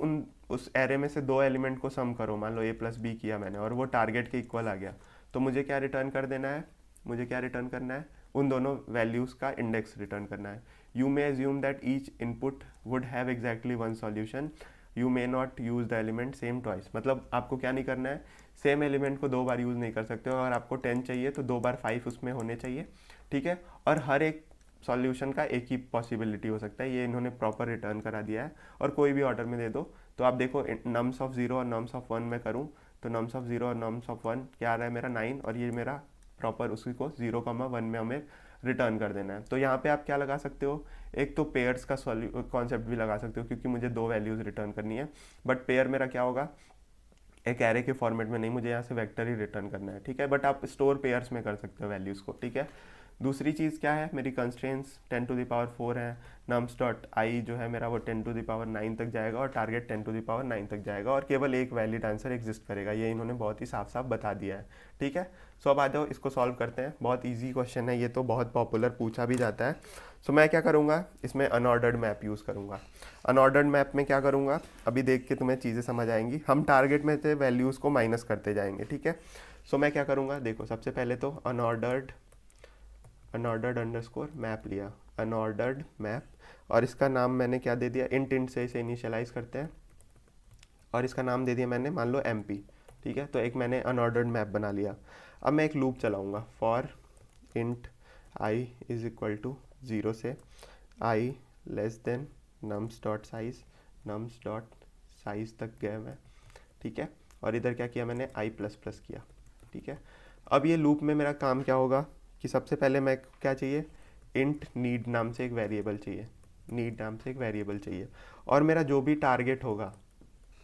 उस एरे में से दो एलिमेंट को सम करो, मान लो ए प्लस बी किया मैंने और वो टारगेट के इक्वल आ गया, तो मुझे क्या रिटर्न कर देना है, मुझे क्या रिटर्न करना है, उन दोनों वैल्यूज़ का इंडेक्स रिटर्न करना है। You may assume that each input would have exactly one solution, you may not use the element same twice. मतलब आपको क्या नहीं करना है, सेम एलिमेंट को दो बार यूज़ नहीं कर सकते हो। अगर आपको 10 चाहिए तो दो बार 5 उसमें होने चाहिए। ठीक है, और हर एक सॉल्यूशन का एक ही पॉसिबिलिटी हो सकता है, ये इन्होंने प्रॉपर रिटर्न करा दिया है। और कोई भी ऑर्डर में दे दो, तो आप देखो नम्स ऑफ 0 और नम्स ऑफ 1 में करूँ तो नम्स ऑफ 0 और नम्स ऑफ 1 क्या आ रहा है मेरा 9, और ये मेरा प्रॉपर उसी को 0,1 में हमें रिटर्न कर देना है। तो यहाँ पे आप क्या लगा सकते हो, एक तो पेयर्स का कॉन्सेप्ट भी लगा सकते हो क्योंकि मुझे दो वैल्यूज़ रिटर्न करनी है, बट पेयर मेरा क्या होगा, एक एरे के फॉर्मेट में नहीं, मुझे यहाँ से वेक्टर ही रिटर्न करना है। ठीक है, बट आप स्टोर पेयर्स में कर सकते हो वैल्यूज़ को। ठीक है, दूसरी चीज़ क्या है, मेरी कंस्ट्रेंट्स 10⁴ है, नम्स डॉट आई जो है मेरा वो 10⁹ तक जाएगा और टारगेट 10⁹ तक जाएगा, और केवल एक वैलिड आंसर एग्जिस्ट करेगा। ये इन्होंने बहुत ही साफ साफ बता दिया है। ठीक है, सो अब आ जाओ इसको सॉल्व करते हैं। बहुत ईजी क्वेश्चन है ये, तो बहुत पॉपुलर पूछा भी जाता है। सो मैं क्या करूँगा, इसमें अनऑर्डर्ड मैप यूज़ करूँगा। अनऑर्डर्ड मैप में क्या करूँगा, अभी देख के तुम्हें चीज़ें समझ आएंगी। हम टारगेट में से वैल्यूज़ को माइनस करते जाएंगे। ठीक है, सो मैं क्या करूँगा, देखो सबसे पहले तो अनऑर्डर्ड अंडरस्कोर मैप लिया, अनऑर्डर्ड मैप, और इसका नाम मैंने क्या दे दिया, इंट से इसे इनिशियलाइज करते हैं, और इसका नाम दे दिया मैंने मान लो MP। ठीक है, तो एक मैंने अनऑर्डर्ड मैप बना लिया। अब मैं एक लूप चलाऊंगा, for int i is equal to 0 से i less than nums dot size तक गए मैं। ठीक है, और इधर क्या किया मैंने, आई प्लस प्लस किया, ठीक है। अब ये लूप में मेरा काम क्या होगा कि सबसे पहले मैं क्या चाहिए, इंट नीड नाम से एक वेरिएबल चाहिए, नीड नाम से एक वेरिएबल चाहिए, और मेरा जो भी टारगेट होगा,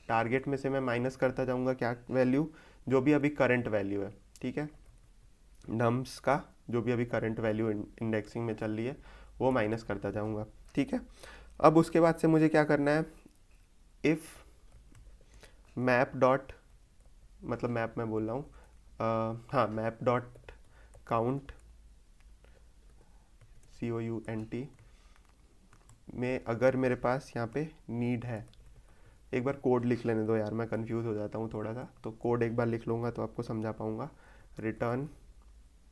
टारगेट में से मैं माइनस करता जाऊंगा क्या वैल्यू, जो भी अभी करंट वैल्यू है, ठीक है, नम्स का जो भी अभी करंट वैल्यू इंडेक्सिंग में चल रही है वो माइनस करता जाऊंगा, ठीक है। अब उसके बाद से मुझे क्या करना है, इफ़ मैप डॉट, मतलब मैप मैं बोल रहा हूँ, हाँ मैप डॉट काउंट COUNT में अगर मेरे पास यहाँ पे नीड है, एक बार कोड लिख लेने दो यार, मैं कंफ्यूज हो जाता हूँ थोड़ा सा, तो कोड एक बार लिख लूँगा तो आपको समझा पाऊँगा। रिटर्न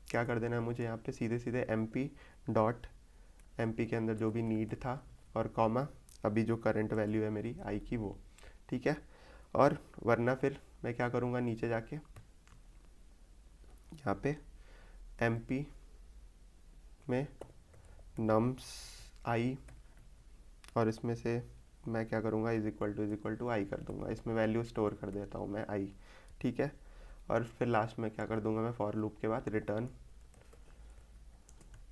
क्या कर देना है मुझे यहाँ पे, सीधे सीधे MP डॉट MP के अंदर जो भी नीड था और कॉमा अभी जो करंट वैल्यू है मेरी आई की वो, ठीक है। और वरना फिर मैं क्या करूँगा, नीचे जाके यहाँ पे MP में नम्स आई, और इसमें से मैं क्या करूँगा, इज इक्वल टू आई कर दूँगा, इसमें वैल्यू स्टोर कर देता हूँ मैं आई, ठीक है। और फिर लास्ट में क्या कर दूँगा मैं, फॉर लूप के बाद रिटर्न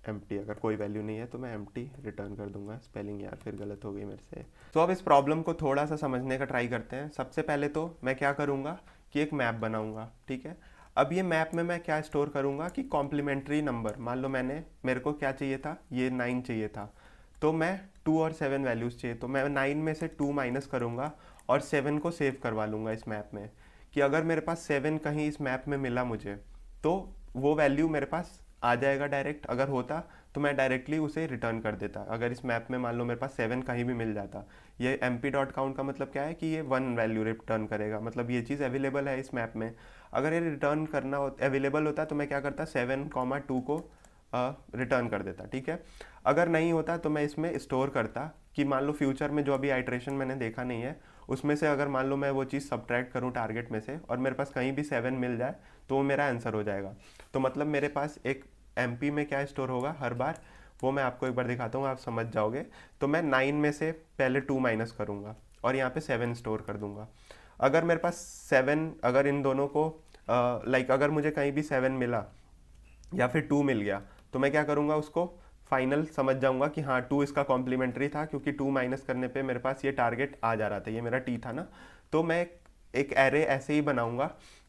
एम्प्टी, अगर कोई वैल्यू नहीं है तो मैं एम्प्टी रिटर्न कर दूंगा। स्पेलिंग यार फिर गलत हो गई मेरे से। तो अब इस प्रॉब्लम को थोड़ा सा समझने का ट्राई करते हैं। सबसे पहले तो मैं क्या करूँगा कि एक मैप बनाऊँगा, ठीक है। अब ये मैप में मैं क्या स्टोर करूँगा कि कॉम्प्लीमेंट्री नंबर, मान लो मेरे को क्या चाहिए था, ये 9 चाहिए था, तो मैं 2 और 7 वैल्यूज़ चाहिए, तो मैं 9 में से 2 माइनस करूँगा और 7 को सेव करवा लूँगा इस मैप में, कि अगर मेरे पास 7 कहीं इस मैप में मिला मुझे तो वो वैल्यू मेरे पास आ जाएगा डायरेक्ट, अगर होता तो मैं डायरेक्टली उसे रिटर्न कर देता। अगर इस मैप में मान लो मेरे पास 7 कहीं भी मिल जाता, ये MP डॉट काउंट का मतलब क्या है कि ये 1 वैल्यू रिटर्न करेगा, मतलब ये चीज़ अवेलेबल है इस मैप में। अगर ये रिटर्न करना अवेलेबल होता तो मैं क्या करता, 7,2 को रिटर्न कर देता, ठीक है। अगर नहीं होता तो मैं इसमें स्टोर करता कि मान लो फ्यूचर में जो अभी आइट्रेशन मैंने देखा नहीं है उसमें से अगर मान लो मैं वो चीज़ सब्ट्रैक्ट करूँ टारगेट में से और मेरे पास कहीं भी 7 मिल जाए तो वो मेरा आंसर हो जाएगा। तो मतलब मेरे पास एक MP में क्या स्टोर होगा हर बार, वो मैं आपको एक बार दिखाता हूँ, आप समझ जाओगे। तो मैं 9 में से पहले 2 माइनस करूँगा और यहाँ पे 7 स्टोर कर दूंगा। अगर मेरे पास 7, अगर इन दोनों को लाइक अगर मुझे कहीं भी 7 मिला या फिर 2 मिल गया तो मैं क्या करूँगा, उसको फाइनल समझ जाऊंगा कि हाँ 2 इसका कॉम्प्लीमेंट्री था, क्योंकि 2 माइनस करने पे मेरे पास ये टारगेट आ जा रहा था, ये मेरा T था ना। तो मैं एक एरे ऐसे ही बनाऊंगा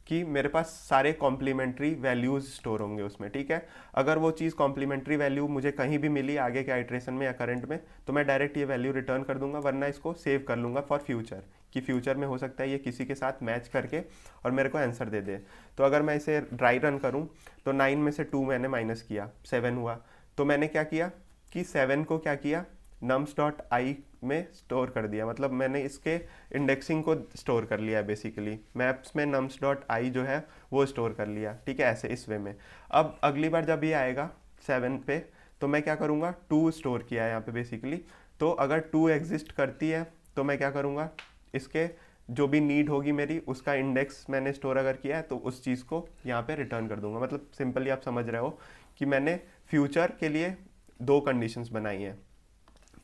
कि मेरे पास सारे कॉम्प्लीमेंट्री वैल्यूज़ स्टोर होंगे उसमें, ठीक है। अगर वो चीज़ कॉम्प्लीमेंट्री वैल्यू मुझे कहीं भी मिली आगे के आइट्रेशन में या करंट में तो मैं डायरेक्ट ये वैल्यू रिटर्न कर दूंगा, वरना इसको सेव कर लूँगा फॉर फ्यूचर, कि फ्यूचर में हो सकता है ये किसी के साथ मैच करके और मेरे को आंसर दे दे। तो अगर मैं इसे ड्राई रन करूँ तो 9 में से 2 मैंने माइनस किया, 7 हुआ, तो मैंने क्या किया कि 7 को क्या किया, nums डॉट आई में स्टोर कर दिया, मतलब मैंने इसके इंडेक्सिंग को स्टोर कर लिया है बेसिकली, मैप्स में nums डॉट आई जो है वो स्टोर कर लिया, ठीक है, ऐसे इस वे में। अब अगली बार जब ये आएगा 7 पे तो मैं क्या करूँगा, 2 स्टोर किया है यहाँ पे बेसिकली, तो अगर 2 एग्जिस्ट करती है तो मैं क्या करूँगा, इसके जो भी नीड होगी मेरी उसका इंडेक्स मैंने स्टोर अगर किया है तो उस चीज़ को यहाँ पे रिटर्न कर दूंगा। मतलब सिंपली आप समझ रहे हो कि मैंने फ्यूचर के लिए 2 कंडीशंस बनाई हैं।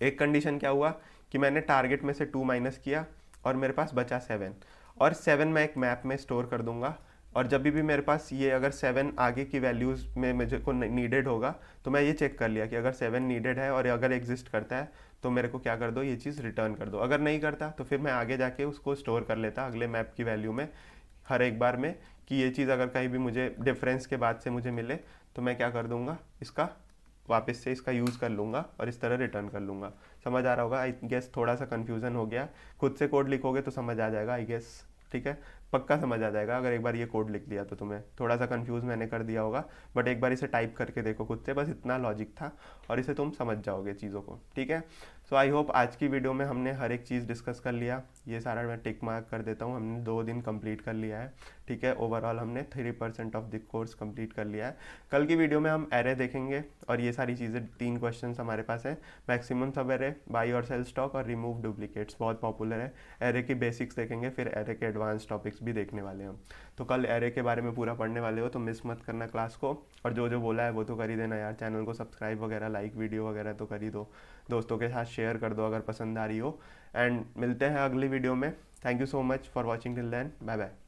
एक कंडीशन क्या हुआ कि मैंने टारगेट में से 2 माइनस किया और मेरे पास बचा 7, और 7 मैं एक मैप में स्टोर कर दूंगा, और जब भी मेरे पास ये अगर 7 आगे की वैल्यूज़ में मुझे को नीडेड होगा तो मैं ये चेक कर लिया कि अगर 7 नीडेड है और अगर एग्जिस्ट करता है तो मेरे को क्या कर दो, ये चीज़ रिटर्न कर दो। अगर नहीं करता तो फिर मैं आगे जाके उसको स्टोर कर लेता अगले मैप की वैल्यू में हर एक बार में, कि ये चीज़ अगर कहीं भी मुझे डिफरेंस के बाद से मुझे मिले तो मैं क्या कर दूंगा, इसका वापस से इसका यूज़ कर लूँगा और इस तरह रिटर्न कर लूँगा। समझ आ रहा होगा आई गेस, थोड़ा सा कन्फ्यूज़न हो गया, खुद से कोड लिखोगे तो समझ आ जाएगा आई गेस, ठीक है, पक्का समझ आ जाएगा अगर एक बार ये कोड लिख दिया तो। तुम्हें थोड़ा सा कंफ्यूज मैंने कर दिया होगा, बट एक बार इसे टाइप करके देखो खुद से, बस इतना लॉजिक था और इसे तुम समझ जाओगे चीज़ों को, ठीक है। सो आई होप आज की वीडियो में हमने हर एक चीज़ डिस्कस कर लिया, ये सारा मैं टिक मार्क कर देता हूँ, हमने 2 दिन कंप्लीट कर लिया है, ठीक है। ओवरऑल हमने 3% ऑफ द कोर्स कंप्लीट कर लिया है। कल की वीडियो में हम एरे देखेंगे और ये सारी चीज़ें, 3 क्वेश्चन हमारे पास है, मैक्सिमम सब एरे, बाई और सेल स्टॉक और रिमूव डुप्लीकेट्स बहुत पॉपुलर है। एरे की बेसिक्स देखेंगे, फिर एरे के एडवांस टॉपिक्स कॉन्सेप्ट्स भी देखने वाले हैं हम। तो कल एरे के बारे में पूरा पढ़ने वाले हो, तो मिस मत करना क्लास को। और जो जो बोला है वो तो कर ही देना यार, चैनल को सब्सक्राइब वगैरह, लाइक वीडियो वगैरह तो कर ही दो, दोस्तों के साथ शेयर कर दो अगर पसंद आ रही हो। एंड मिलते हैं अगली वीडियो में। Thank you so much for watching till then, bye bye.